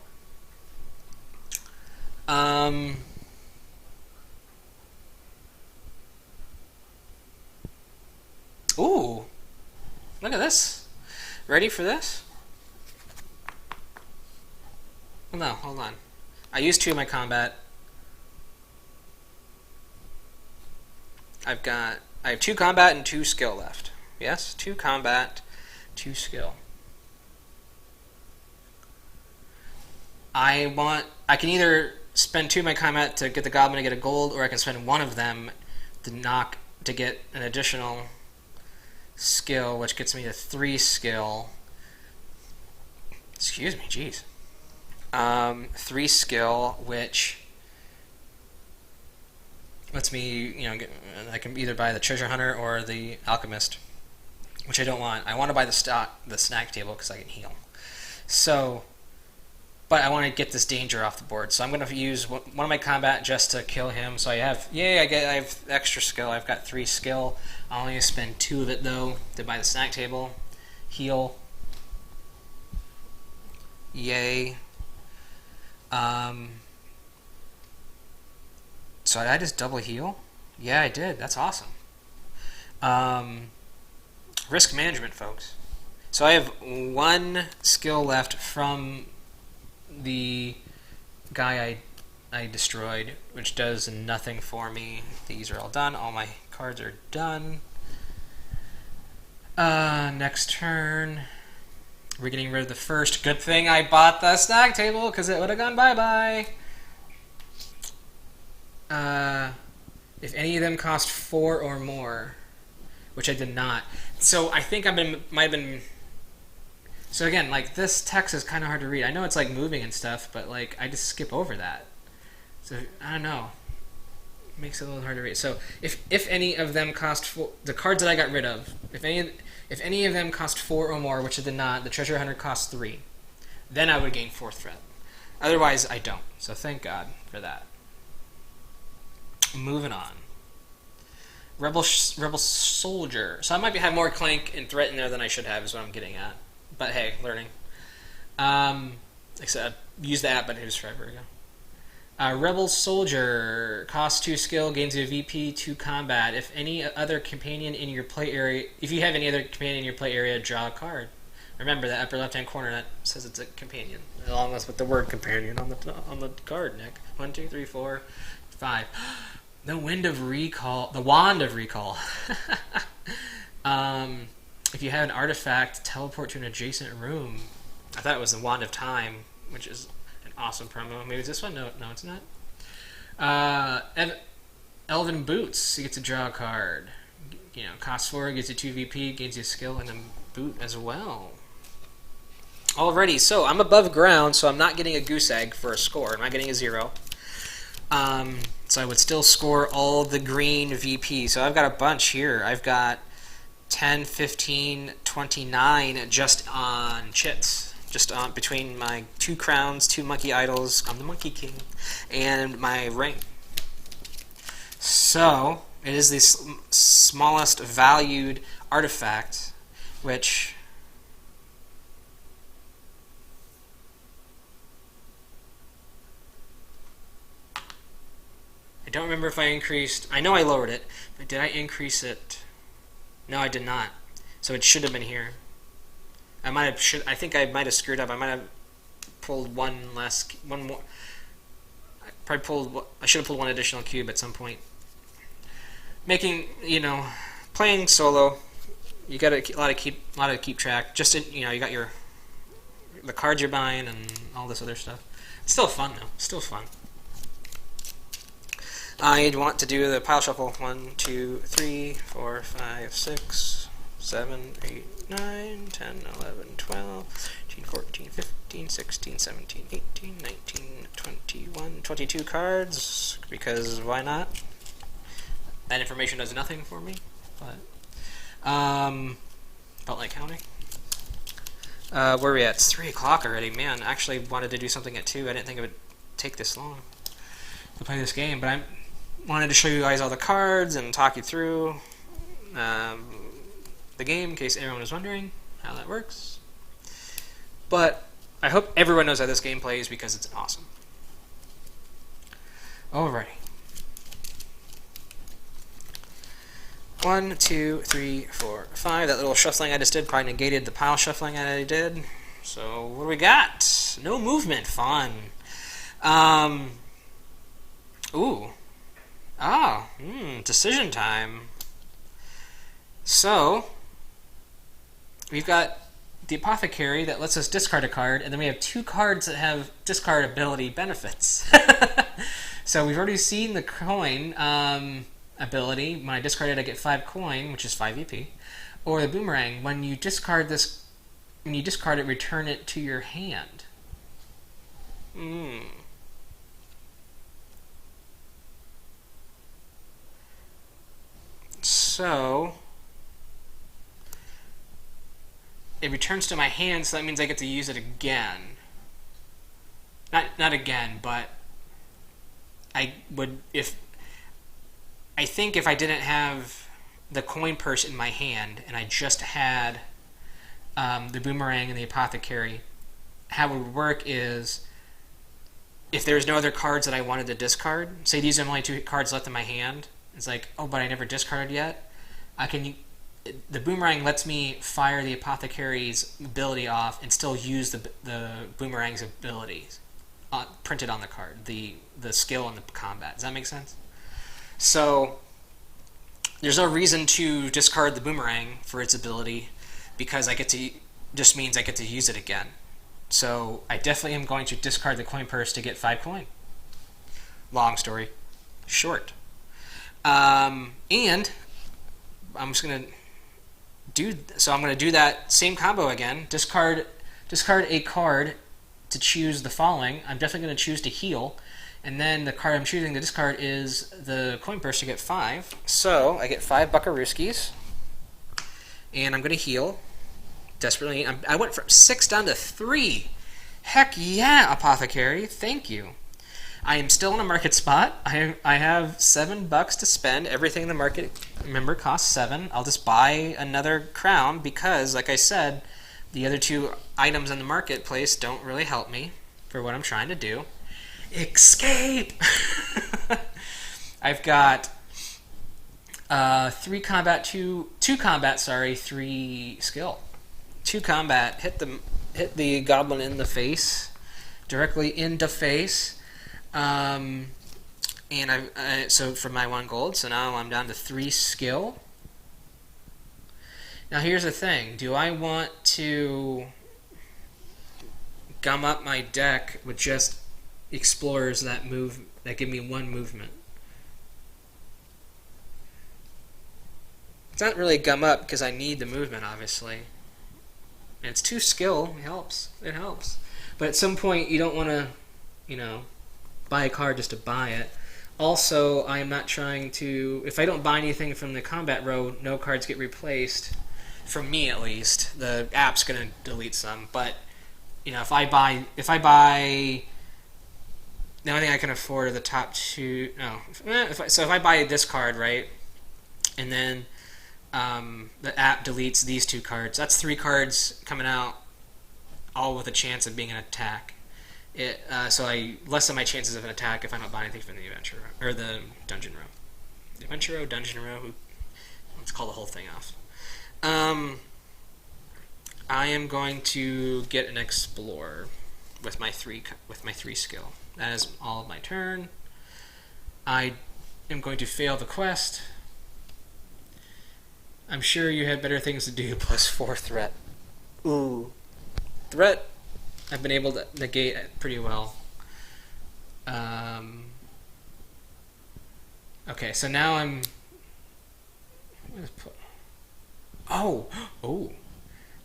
Ooh. Look at this. Ready for this? Well, no, hold on. I used 2 of my combat. I have 2 combat and 2 skill left. Yes, 2 combat, 2 skill. I can either spend 2 of my combat to get the goblin to get a gold, or I can spend 1 of them to get an additional skill, which gets me to 3 skill. Excuse me, jeez. 3 skill, which lets me, I can either buy the treasure hunter or the alchemist, which I don't want. I want to buy the snack table because I can heal. So, but I want to get this danger off the board. So I'm going to use one of my combat just to kill him. So I have extra skill. I've got 3 skill. I'll only spend 2 of it though to buy the snack table. Heal. Yay. So did I just double heal? Yeah, I did. That's awesome. Risk management, folks. So I have 1 skill left from the guy I destroyed, which does nothing for me. These are all done. All my cards are done. Next turn. We're getting rid of the first. Good thing I bought the snack table, because it would have gone bye-bye. If any of them cost 4 or more, which I did not. So I think might have been... So again, like, this text is kind of hard to read. I know it's like moving and stuff, but like I just skip over that. So I don't know. It makes it a little hard to read. So if any of them cost 4, the cards that I got rid of, if any of them cost 4 or more, which it did not, the treasure hunter costs 3, then I would gain 4th threat. Otherwise, I don't. So thank God for that. Moving on. Rebel Soldier. So I might have more Clank and Threat in there than I should have, is what I'm getting at. But hey, learning. Except use the app, but it was forever ago. Rebel Soldier costs 2 skill, gains a VP, 2 combat. If any other companion in your play area, if you have any other companion in your play area, draw a card. Remember that upper left-hand corner that says it's a companion, along with the word companion on the card, Nick. 1, 2, 3, 4, 5. The Wand of Recall. If you have an artifact, teleport to an adjacent room. I thought it was the Wand of Time, which is an awesome promo. Maybe it's this one? No, it's not. Elven Boots. You get to draw a card. Costs 4, gives you 2 VP, gains you a skill and a boot as well. Alrighty, so I'm above ground, so I'm not getting a goose egg for a score. I'm not getting a 0. So I would still score all the green VP. So I've got a bunch here. I've got 10, 15, 29 just on chits. Just on between my 2 crowns, 2 monkey idols, I'm the Monkey King, and my ring. So it is the smallest valued artifact, which I don't remember if I increased. I know I lowered it, but did I increase it? No, I did not. So it should have been here. I think I might have screwed up. I might have pulled one more. I should have pulled one additional cube at some point. Playing solo, you got a lot to keep track. You got the cards you're buying and all this other stuff. It's still fun though. Still fun. I want to do the pile shuffle. 1, 2, 3, 4, 5, 6, 7, 8, 9, 10, 11, 12, 13, 14, 15, 16, 17, 18, 19, 21, 22 cards, because why not? That information does nothing for me, but felt like counting. Where are we at? It's 3 o'clock already. Man, I actually wanted to do something at 2. I didn't think it would take this long to play this game, but I wanted to show you guys all the cards and talk you through the game in case anyone was wondering how that works. But I hope everyone knows how this game plays because it's awesome. Alrighty. 1, 2, 3, 4, 5. That little shuffling I just did probably negated the pile shuffling that I did. So what do we got? No movement. Fun. Decision time. So we've got the Apothecary that lets us discard a card, and then we have 2 cards that have discard ability benefits. So we've already seen the coin ability. When I discard it, I get 5 coin, which is 5 EP. Or the boomerang. When you discard it, return it to your hand. So it returns to my hand, so that means I get to use it again. Not again, but I think if I didn't have the coin purse in my hand and I just had the boomerang and the Apothecary, how it would work is if there's no other cards that I wanted to discard, say these are only 2 cards left in my hand, it's like, oh, but I never discarded yet. The boomerang lets me fire the Apothecary's ability off and still use the boomerang's abilities printed on the card, the skill and the combat. Does that make sense? So there's no reason to discard the boomerang for its ability because just means I get to use it again. So I definitely am going to discard the coin purse to get 5 coin. Long story short. And I'm just going to I'm going to do that same combo again. Discard a card to choose the following. I'm definitely going to choose to heal. And then the card I'm choosing to discard is the coin purse to get 5. So I get 5 Buckarooskies. And I'm going to heal. Desperately. I went from 6 down to 3. Heck yeah, Apothecary. Thank you. I am still in a market spot. I have $7 to spend. Everything in the market, remember, costs 7. I'll just buy another crown because, like I said, the other 2 items in the marketplace don't really help me for what I'm trying to do. Escape! I've got 2 combat, 3 skill. 2 combat, hit the goblin in the face, directly into face. And so for my 1 gold, so now I'm down to 3 skill. Now here's the thing: do I want to gum up my deck with just explorers that give me 1 movement? It's not really gum up because I need the movement, obviously. And it's 2 skill. It helps. But at some point, you don't want to, buy a card just to buy it. Also, I am not trying to... If I don't buy anything from the combat row, no cards get replaced. For me, at least. The app's going to delete some. But, if I buy... The only thing I can afford are the top 2... No. If I buy this card, right? And then the app deletes these 2 cards. That's 3 cards coming out, all with a chance of being an attack. So I lessen my chances of an attack if I don't buy anything from the adventure row, or the dungeon row. The adventure row, dungeon row. Let's call the whole thing off. I am going to get an explore with my 3 skill. That is all of my turn. I am going to fail the quest. I'm sure you had better things to do. +4 threat. Ooh. Threat, I've been able to negate it pretty well. Okay, so now I'm... Oh!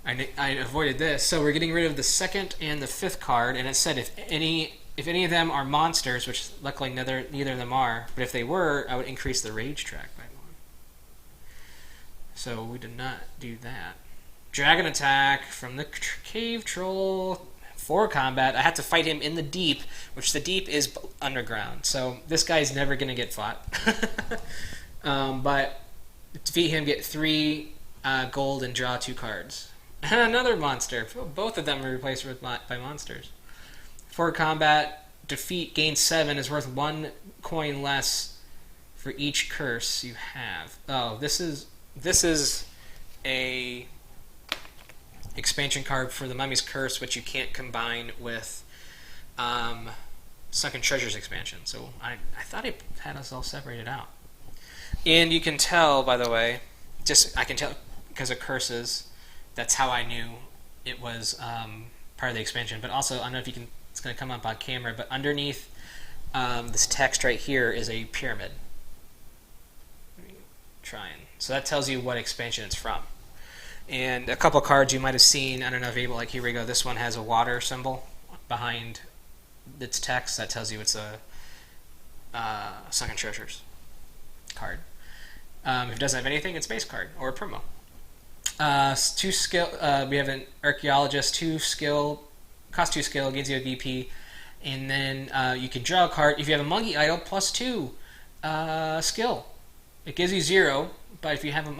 I avoided this. So we're getting rid of the 2nd and the 5th card, and it said if any of them are monsters, which luckily neither of them are, but if they were, I would increase the rage track by 1. So we did not do that. Dragon attack from the cave troll for combat. I have to fight him in the deep, which the deep is underground. So this guy's never going to get fought. But defeat him, get 3 gold, and draw 2 cards. And another monster. Both of them are replaced by monsters. For combat, defeat, gain 7, is worth 1 coin less for each curse you have. Oh, this is a expansion card for the Mummy's Curse, which you can't combine with Sunken Treasures expansion. So I thought it had us all separated out. And you can tell, by the way, I can tell because of curses. That's how I knew it was part of the expansion. But also, I don't know if you can. It's going to come up on camera, but underneath this text right here is a pyramid. So that tells you what expansion it's from. And a couple cards you might have seen, I don't know if able, like here we go, this one has a water symbol behind its text. That tells you it's a Sunken Treasures card. If it doesn't have anything, it's base card or a promo. 2 skill, we have an Archaeologist, 2 skill, cost 2 skill, gains you a VP, and then you can draw a card. If you have a Monkey Idol, +2 skill. It gives you 0, but if you have a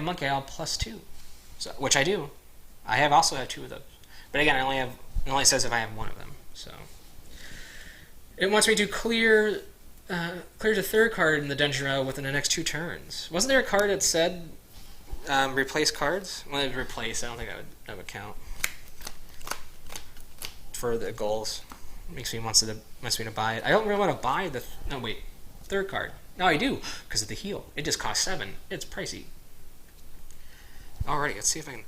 Monkey Idol, +2. So, which I do. I also have 2 of those. But again, it only says if I have 1 of them. So it wants me to clear the 3rd card in the dungeon row within the next 2 turns. Wasn't there a card that said replace cards? Well, it was replace. I don't think that would count for the goals. Makes me wants me to buy it. I don't really want to buy the 3rd card. No, I do because of the heal. It just costs 7. It's pricey. Alrighty, let's see if I can...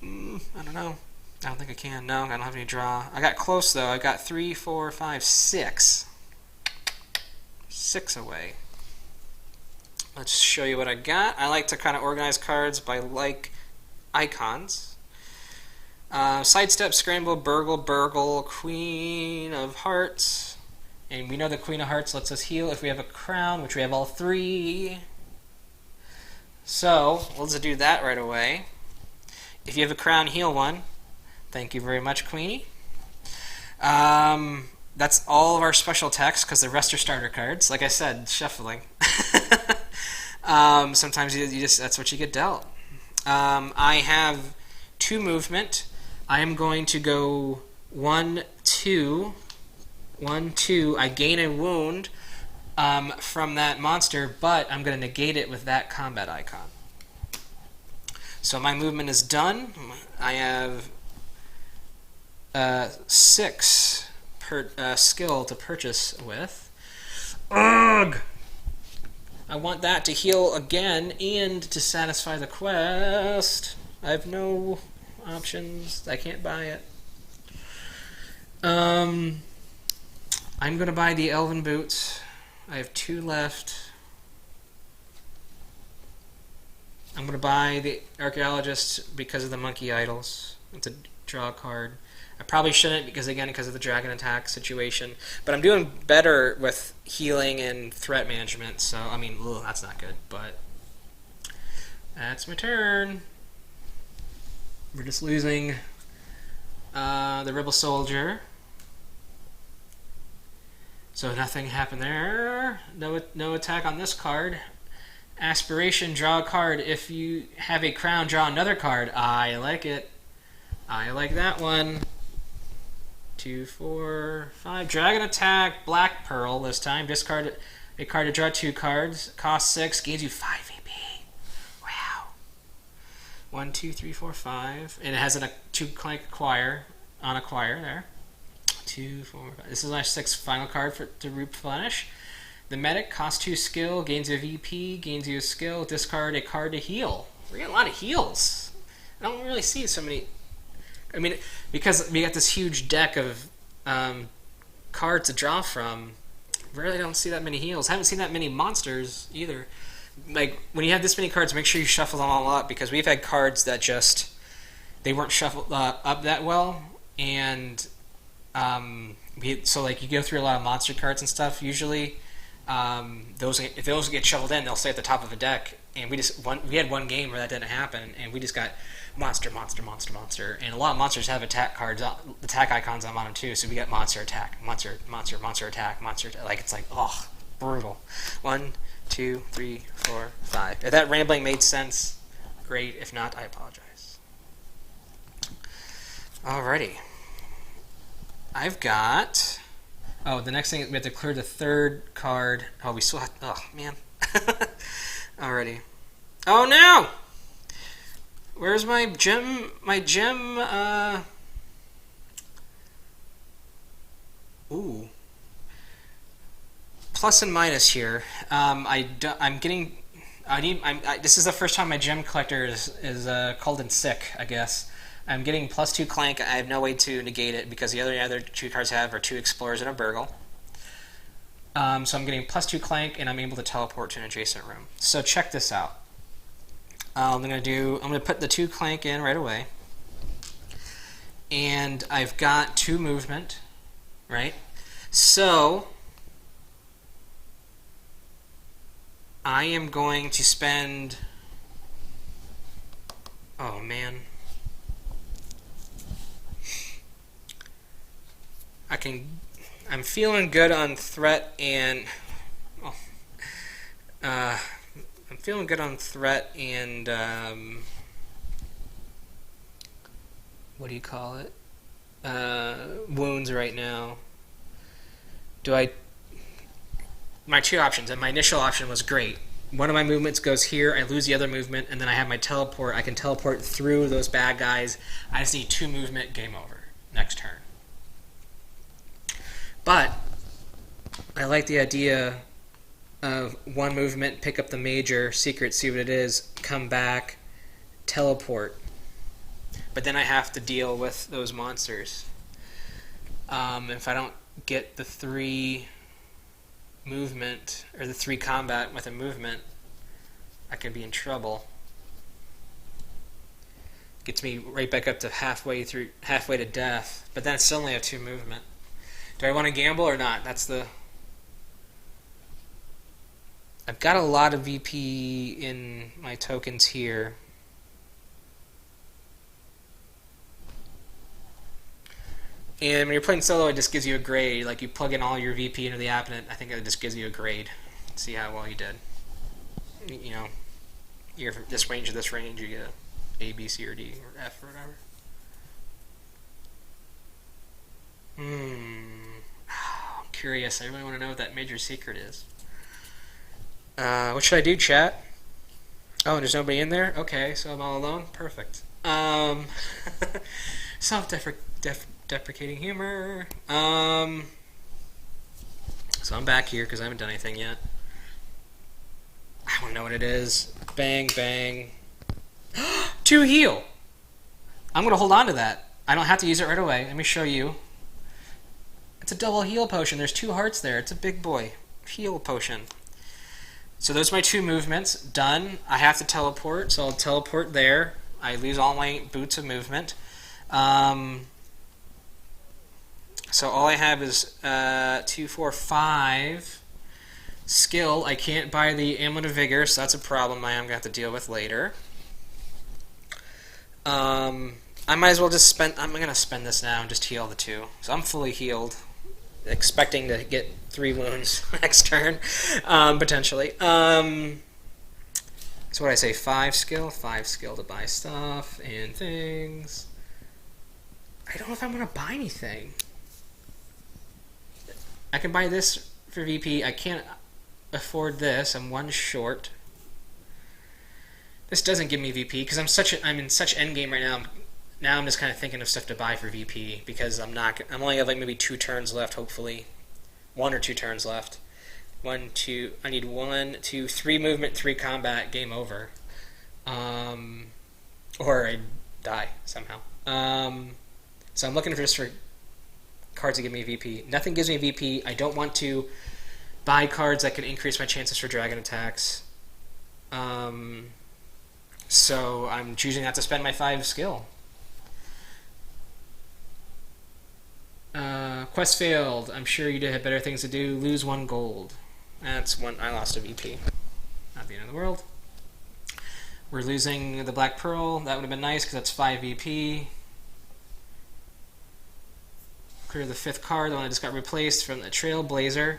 I don't know. I don't think I can. No, I don't have any draw. I got close, though. I got 3, 4, 5, 6. 6 away. Let's show you what I got. I like to kind of organize cards by, like, icons. Sidestep, Scramble, Burgle, Queen of Hearts. And we know the Queen of Hearts lets us heal if we have a crown, which we have all 3. So, let's do that right away. If you have a crown, heal 1. Thank you very much, Queenie. That's all of our special text, because the rest are starter cards. Like I said, shuffling. Sometimes you just that's what you get dealt. I have 2 movement. I am going to go 1, 2. 1, 2. I gain a wound from that monster, but I'm going to negate it with that combat icon. So my movement is done. I have 6 skill to purchase with. Ugh! I want that to heal again and to satisfy the quest. I have no options. I can't buy it. I'm going to buy the Elven Boots. I have 2 left. I'm going to buy the Archaeologist because of the Monkey Idols. It's a draw card. I probably shouldn't because of the dragon attack situation. But I'm doing better with healing and threat management. So, I mean, that's not good. But that's my turn. We're just losing the Rebel Soldier. So nothing happened there. No attack on this card. Aspiration, draw a card. If you have a crown, draw another card. I like it. I like that one. 2, 4, 5. Dragon attack, Black Pearl this time. Discard a card to draw 2 cards. Cost 6, gains you 5 VP. Wow. 1, 2, 3, 4, 5. And it has a 2 Clank acquire on acquire there. 2, 4, 5. This is my 6th final card to replenish. The medic costs 2 skill, gains a VP, gains you a skill, discard a card to heal. We got a lot of heals. I don't really see so many. I mean, because we got this huge deck of cards to draw from, really don't see that many heals. Haven't seen that many monsters either. Like, when you have this many cards, make sure you shuffle them all up, because we've had cards that just, they weren't shuffled up that well, and so like you go through a lot of monster cards and stuff usually. If those get shuffled in, they'll stay at the top of a deck. And we had one game where that didn't happen, and we just got monster, and a lot of monsters have attack cards, attack icons on them too. So we got monster attack, monster attack, like it's like brutal. 1, 2, 3, 4, 5. If that rambling made sense, great. If not, I apologize. Alrighty, I've got. Oh, the next thing we have to clear the 3rd card. Oh, we still have. Oh man. Alrighty. Oh no! Where's my gem? Ooh. Plus and minus here. I'm getting. This is the first time my gem collector is called in sick, I guess. I'm getting +2 Clank. I have no way to negate it because the other 2 cards I have are 2 Explorers and a Burgle. So I'm getting +2 Clank, and I'm able to teleport to an adjacent room. So check this out. I'm gonna put the 2 Clank in right away, and I've got 2 movement, right? So I am going to spend. Oh man. I'm feeling good on threat and I'm feeling good on threat and what do you call it? Wounds right now. My 2 options, and my initial option was great. One of my movements goes here, I lose the other movement, and then I have my teleport. I can teleport through those bad guys. I just need 2 movement, game over. Next turn. But I like the idea of 1 movement, pick up the major, secret, see what it is, come back, teleport. But then I have to deal with those monsters. If I don't get the 3 movement, or the 3 combat with a movement, I could be in trouble. Gets me right back up to halfway to death, but then I still only have 2 movement. Do I want to gamble or not? I've got a lot of VP in my tokens here. And when you're playing solo, it just gives you a grade. Like, you plug in all your VP into the opponent, I think it just gives you a grade. See how well you did. You know, you're from this range to this range, you get A, B, C, or D, or F, or whatever. I'm curious. I really want to know what that major secret is. What should I do, chat? Oh, there's nobody in there? Okay, so I'm all alone? Perfect. Self-deprecating humor. So I'm back here because I haven't done anything yet. I don't know what it is. Bang, bang. 2 heal! I'm going to hold on to that. I don't have to use it right away. Let me show you. It's a double heal potion. There's 2 hearts there. It's a big boy heal potion. So those are my 2 movements. Done. I have to teleport, so I'll teleport there. I lose all my boots of movement. So all I have is 2, 4, 5 skill. I can't buy the Amulet of Vigor, so that's a problem I'm going to have to deal with later. I might as well just spend. I'm going to spend this now and just heal the 2. So I'm fully healed, expecting to get 3 wounds next turn, potentially. So what I say, 5 skill? 5 skill to buy stuff and things. I don't know if I'm going to buy anything. I can buy this for VP. I can't afford this. I'm 1 short. This doesn't give me VP because I'm in such endgame right now. Now I'm just kind of thinking of stuff to buy for VP because I'm only have like maybe 2 turns left, hopefully. 1 or 2 turns left. 1, 2. I need 1, 2, 3 movement, 3 combat. Game over. Or I die somehow. So I'm looking for cards that give me VP. Nothing gives me VP. I don't want to buy cards that can increase my chances for dragon attacks. So I'm choosing not to spend my 5 skill. Quest failed. I'm sure you did have better things to do. Lose 1 gold. That's 1. I lost a VP. Not the end of the world. We're losing the Black Pearl. That would have been nice because that's 5 VP. Clear the 5th card, the one that just got replaced from the Trailblazer,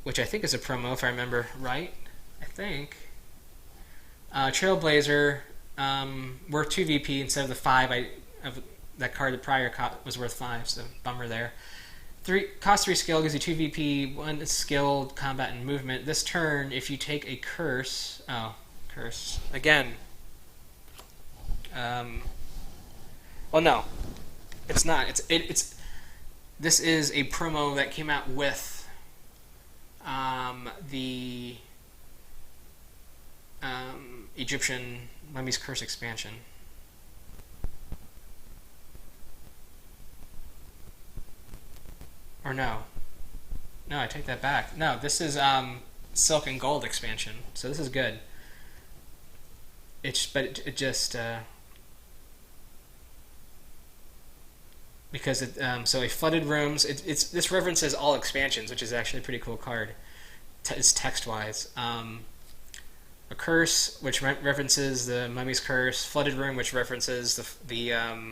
which I think is a promo if I remember right. I think. Trailblazer worth 2 VP instead of the 5 of that card the prior was worth 5, so bummer there. Cost 3 skill gives you 2 VP, 1 skill, combat, and movement. This turn, if you take a curse... Oh, curse. Again. Well, no. It's not. This is a promo that came out with the Egyptian Mummy's Curse expansion. Or no. No, I take that back. No, this is Silk and Gold expansion, so this is good. It just because so a flooded rooms. This references all expansions, which is actually a pretty cool card. It's text wise. A curse, which references the Mummy's Curse. Flooded room, which references the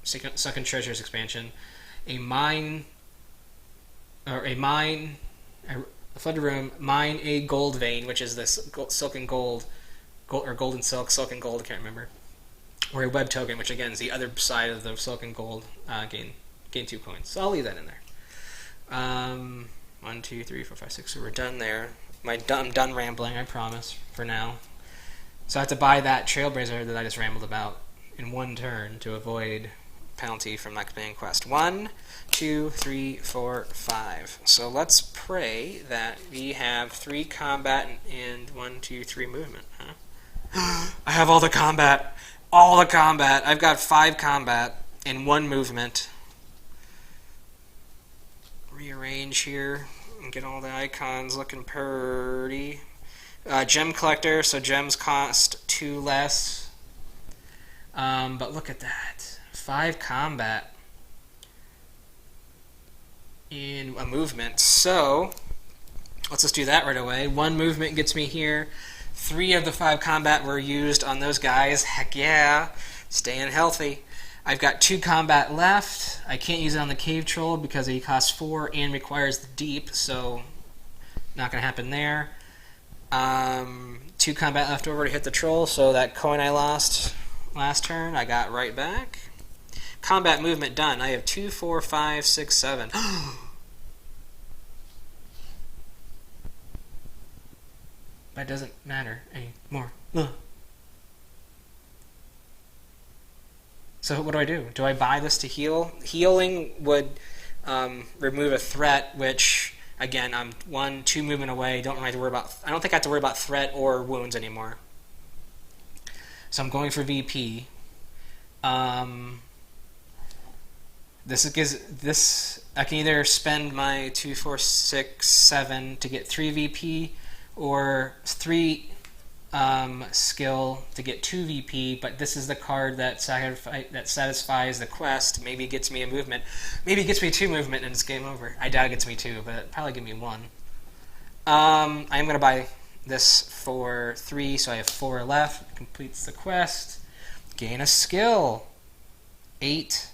Sunken Treasures expansion. A flooded room, mine a gold vein, which is this silk and gold, or gold and silk, silk and gold, I can't remember. Or a web token, which again is the other side of the silk and gold, gain 2 points. So I'll leave that in there. 1, 2, 3, 4, 5, 6. So we're done there. I'm done rambling, I promise, for now. So I have to buy that Trailblazer that I just rambled about in 1 turn to avoid penalty from not completing quest. 1, 2, 3, 4, 5. So let's pray that we have 3 combat and 1, 2, 3 movement. Huh? I have all the combat. All the combat. I've got 5 combat and 1 movement. Rearrange here and get all the icons looking pretty. Gem collector, so gems cost 2 less. But look at that. 5 combat in a movement. So let's just do that right away. 1 movement gets me here. 3 of the 5 combat were used on those guys. Heck yeah. Staying healthy. I've got 2 combat left. I can't use it on the cave troll because he costs 4 and requires the deep, so not going to happen there. 2 combat left over to hit the troll, so that coin I lost last turn I got right back. Combat movement done. I have 2, 4, 5, 6, 7. That doesn't matter anymore. So what do? Do I buy this to heal? Healing would remove a threat, which again I'm 1, 2 movement away. Don't really have to worry about. I don't think I have to worry about threat or wounds anymore. So I'm going for VP. This I can either spend my 2, 4, 6, 7 to get 3 VP, or 3 skill to get 2 VP. But this is the card that satisfies the quest. Maybe it gets me a movement. Maybe it gets me 2 movement and it's game over. I doubt it gets me 2, but it'll probably give me 1. I'm going to buy this for 3, so I have 4 left. Completes the quest. Gain a skill. 8.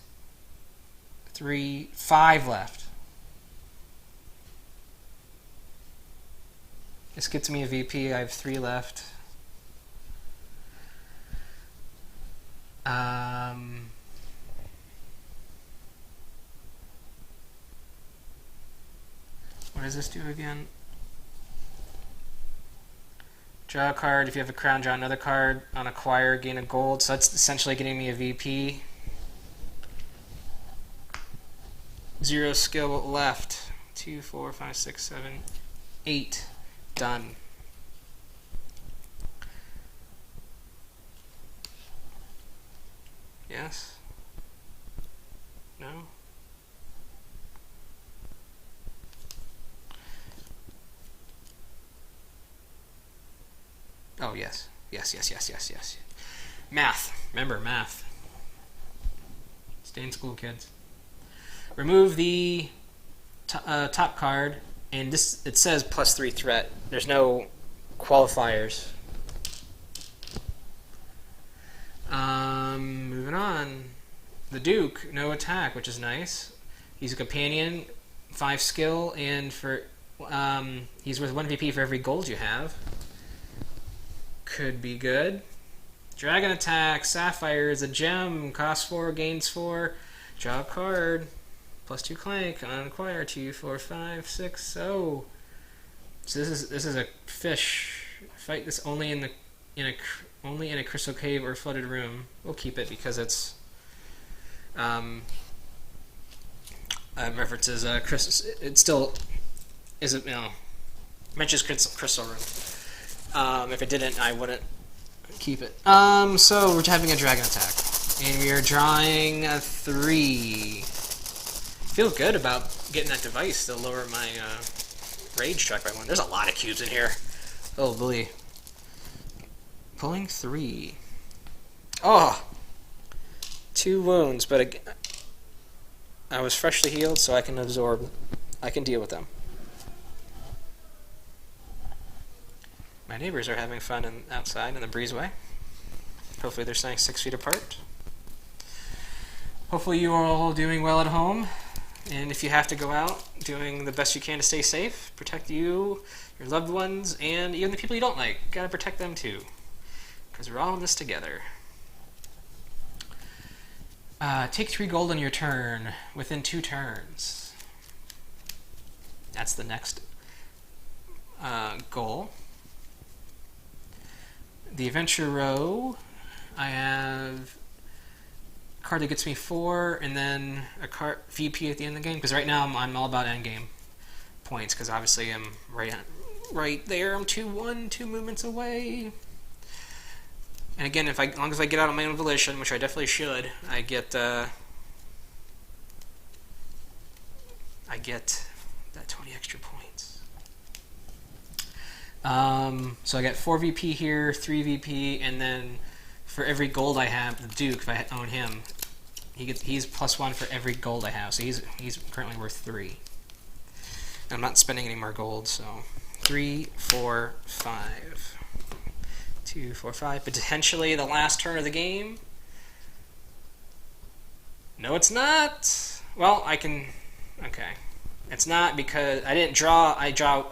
3, 5 left. This gets me a VP. I have 3 left. Um, what does this do again? Draw a card. If you have a crown, draw another card. On acquire, gain a gold. So that's essentially getting me a VP. 0 skill left. 2, 4, 5, 6, 7, 8. Done. Yes? No? Oh, yes. Yes. Math. Remember, math. Stay in school, kids. Remove the top card, and this it says +3 threat. There's no qualifiers. Moving on. The Duke, no attack, which is nice. He's a companion, 5 skill, and for he's worth 1 VP for every gold you have. Could be good. Dragon attack, Sapphire is a gem, costs 4, gains 4. Draw a card. +2 Clank on acquire 2, 4, 5, 6. Oh, so this is a fish. Fight this only in a crystal cave or flooded room. We'll keep it because it's references crystal. It still isn't, mentions crystal room. If it didn't, I wouldn't keep it. So we're having a dragon attack, and we are drawing a 3. Feel good about getting that device to lower my rage check by 1. There's a lot of cubes in here. Oh boy. Pulling 3. Oh! 2 wounds, but I was freshly healed, so I can absorb. I can deal with them. My neighbors are having fun outside in the breezeway. Hopefully they're staying 6 feet apart. Hopefully you are all doing well at home. And if you have to go out, doing the best you can to stay safe, protect you, your loved ones, and even the people you don't like. Gotta protect them too. Because we're all in this together. Take 3 gold on your turn within 2 turns. That's the next goal. The adventure row, I have a card that gets me 4, and then a card VP at the end of the game. Because right now I'm all about endgame points. Because obviously I'm right there. I'm 2-1, 2 movements away. And again, as long as I get out on my own volition, which I definitely should, I get that 20 extra points. So I got 4 VP here, 3 VP, and then for every gold I have, the Duke, if I own him, he's +1 for every gold I have. So he's currently worth 3. And I'm not spending any more gold, so 3, 4, 5. 2, 4, 5. Potentially the last turn of the game. No, it's not. Well, I can. Okay, it's not because I didn't draw. I drew.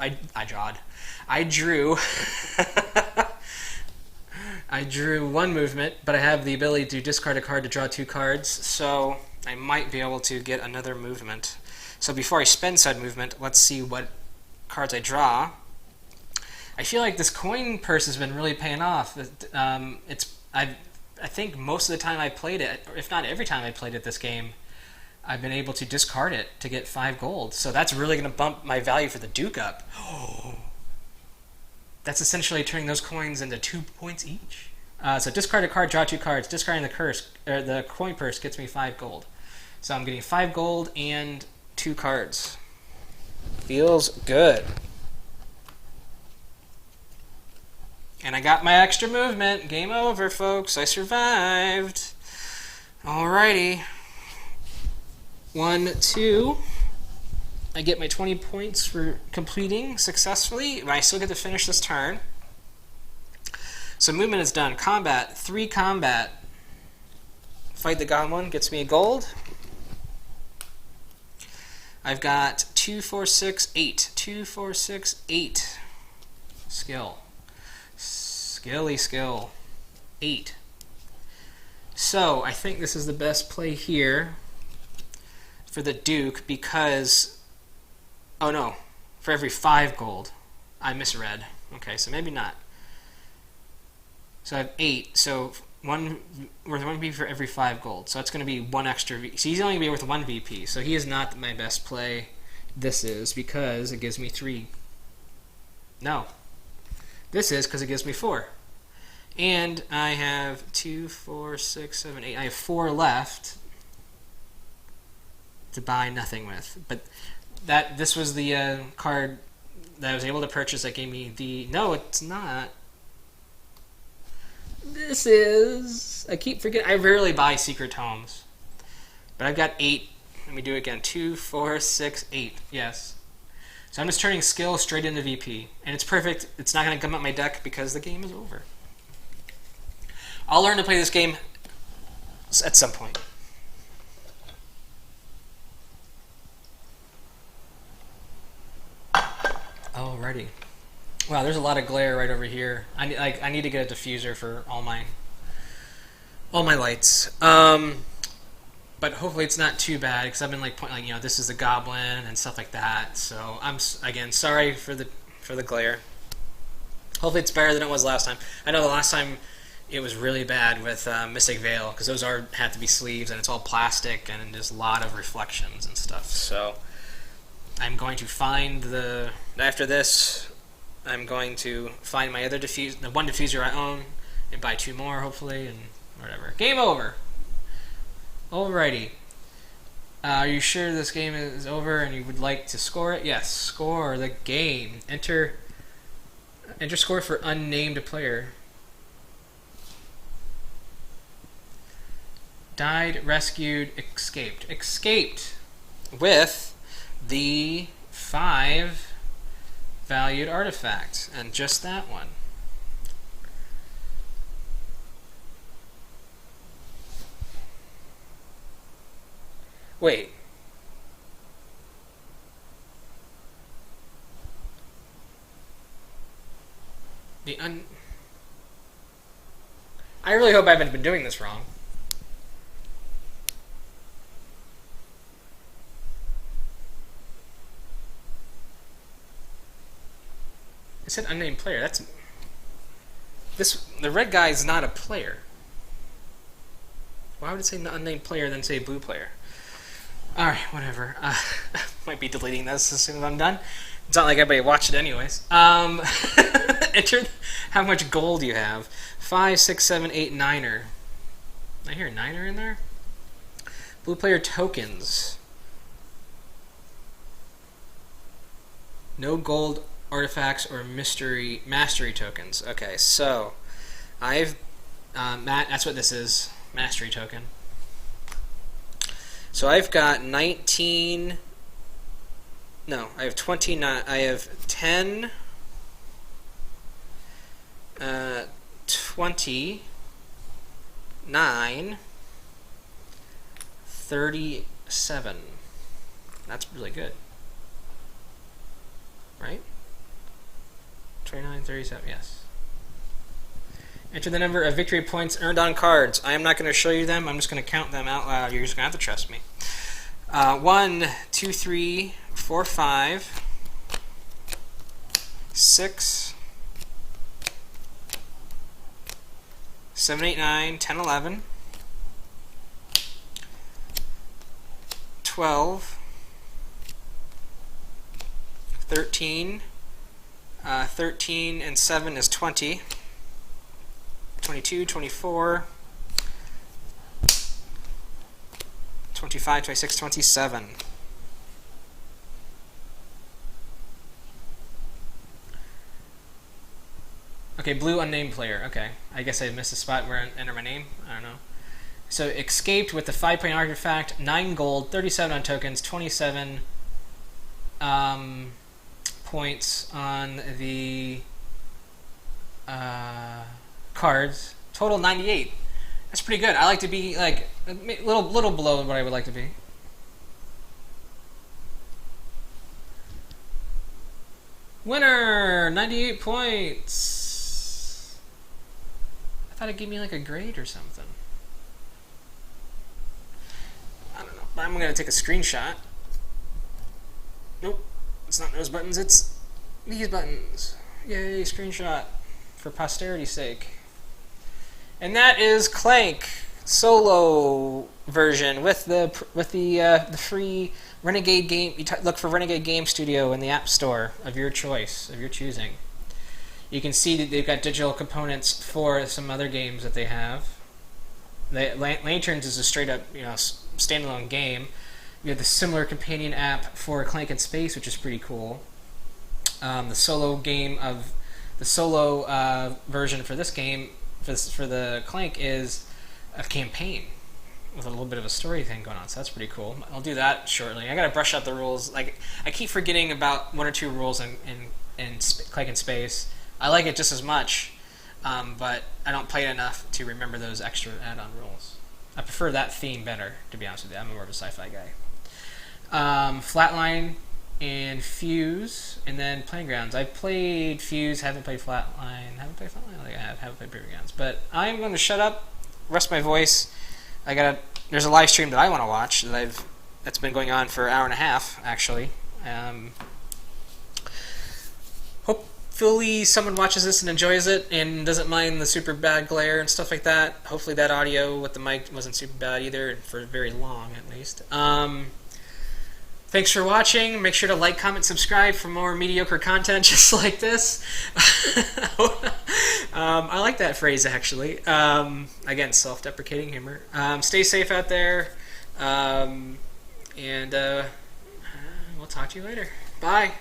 I drew 1 movement, but I have the ability to discard a card to draw 2 cards, so I might be able to get another movement. So before I spend said movement, let's see what cards I draw. I feel like this coin purse has been really paying off. I think most of the time I played it, or if not every time I played it this game, I've been able to discard it to get 5 gold. So that's really going to bump my value for the Duke up. That's essentially turning those coins into 2 points each. So discard a card, draw 2 cards. Discarding the coin purse gets me 5 gold. So I'm getting 5 gold and 2 cards. Feels good. And I got my extra movement. Game over, folks. I survived. Alrighty. 1, 2. I get my 20 points for completing successfully. I still get to finish this turn. So movement is done. Combat. 3 combat. Fight the goblin. Gets me a gold. I've got 2, 4, 6, 8. 2, 4, 6, 8. Skill. Skill. 8. So I think this is the best play here for the Duke because, oh no, for every 5 gold. I misread. Okay, so maybe not. So I have 8. So worth 1 VP for every 5 gold. So that's going to be 1 extra VP. So he's only going to be worth 1 VP. So he is not my best play. This is because it gives me 3. No. This is because it gives me 4. And I have 2, 4, 6, 7, 8. I have 4 left to buy nothing with. But this was the card that I was able to purchase that gave me the... No, it's not. This is... I keep forgetting. I rarely buy secret tomes. But I've got 8. Let me do it again. 2, 4, 6, 8. Yes. So I'm just turning skill straight into VP. And it's perfect. It's not going to come up my deck because the game is over. I'll learn to play this game at some point. Alrighty. Wow, there's a lot of glare right over here. I need to get a diffuser for all my lights. But hopefully it's not too bad because I've been pointing this is a goblin and stuff like that. So I'm again sorry for the glare. Hopefully it's better than it was last time. I know the last time it was really bad with Mystic Veil because those had to be sleeves and it's all plastic and just a lot of reflections and stuff. So I'm going to find after this, I'm going to find my other the one diffuser I own and buy 2 more hopefully and whatever. Game over. Alrighty. Are you sure this game is over and you would like to score it? Yes. Score the game. Enter score for unnamed player. Died, rescued, escaped. Escaped with the 5 valued artifact, and just that one. Wait. I really hope I haven't been doing this wrong. It said unnamed player. The red guy is not a player. Why would it say unnamed player then say blue player? Alright, whatever. Might be deleting this as soon as I'm done. It's not like everybody watched it anyways. Enter how much gold you have. 5, 6, 7, 8, 9er. I hear a 9er in there? Blue player tokens. No gold artifacts or mastery tokens. Okay, so I've that's what this is. Mastery token. So I've got 19. No, I have 29. I have 10. 29. 37. That's really good. Right? 29, 37, yes. Enter the number of victory points earned on cards. I am not going to show you them. I'm just going to count them out loud. You're just going to have to trust me. 1, 2, 3, 4, 5, 6, 7, 8, 9, 10, 11, 12, 13, 13 and 7 is 20, 22, 24, 25, 26, 27. Okay, blue unnamed player. Okay, I guess I missed a spot where I enter my name. I don't know. So escaped with the 5-point artifact, 9 gold, 37 on tokens, 27 points on the cards. Total 98. That's pretty good. I like to be like a little below what I would like to be. Winner! 98 points. I thought it gave me like a grade or something. I'm going to take a screenshot. Nope, it's not those buttons, it's these buttons. Yay, screenshot for posterity's sake. And that is Clank solo version with the free Renegade game. You look for Renegade Game Studio in the App Store of your choice, of your choosing. You can see that they've got digital components for some other games that they have. Lanterns is a straight up, standalone game. You have the similar companion app for Clank in Space, which is pretty cool. The solo version for this game, for the Clank, is a campaign with a little bit of a story thing going on, so that's pretty cool. I'll do that shortly. I gotta brush out the rules. Like, I keep forgetting about one or two rules in Clank in Space. I like it just as much, but I don't play it enough to remember those extra add-on rules. I prefer that theme better, to be honest with you. I'm more of a sci-fi guy. Flatline and Fuse, and then Playing Grounds. I played Fuse, haven't played Flatline. Haven't played Playing Grounds. But I'm going to shut up, rest my voice. There's a live stream that I want to watch that's been going on for an hour and a half, actually. Hopefully someone watches this and enjoys it and doesn't mind the super bad glare and stuff like that. Hopefully that audio with the mic wasn't super bad either, for very long at least. Thanks for watching. Make sure to like, comment, subscribe for more mediocre content just like this. I like that phrase, actually. Again, self-deprecating humor. Stay safe out there. And we'll talk to you later. Bye.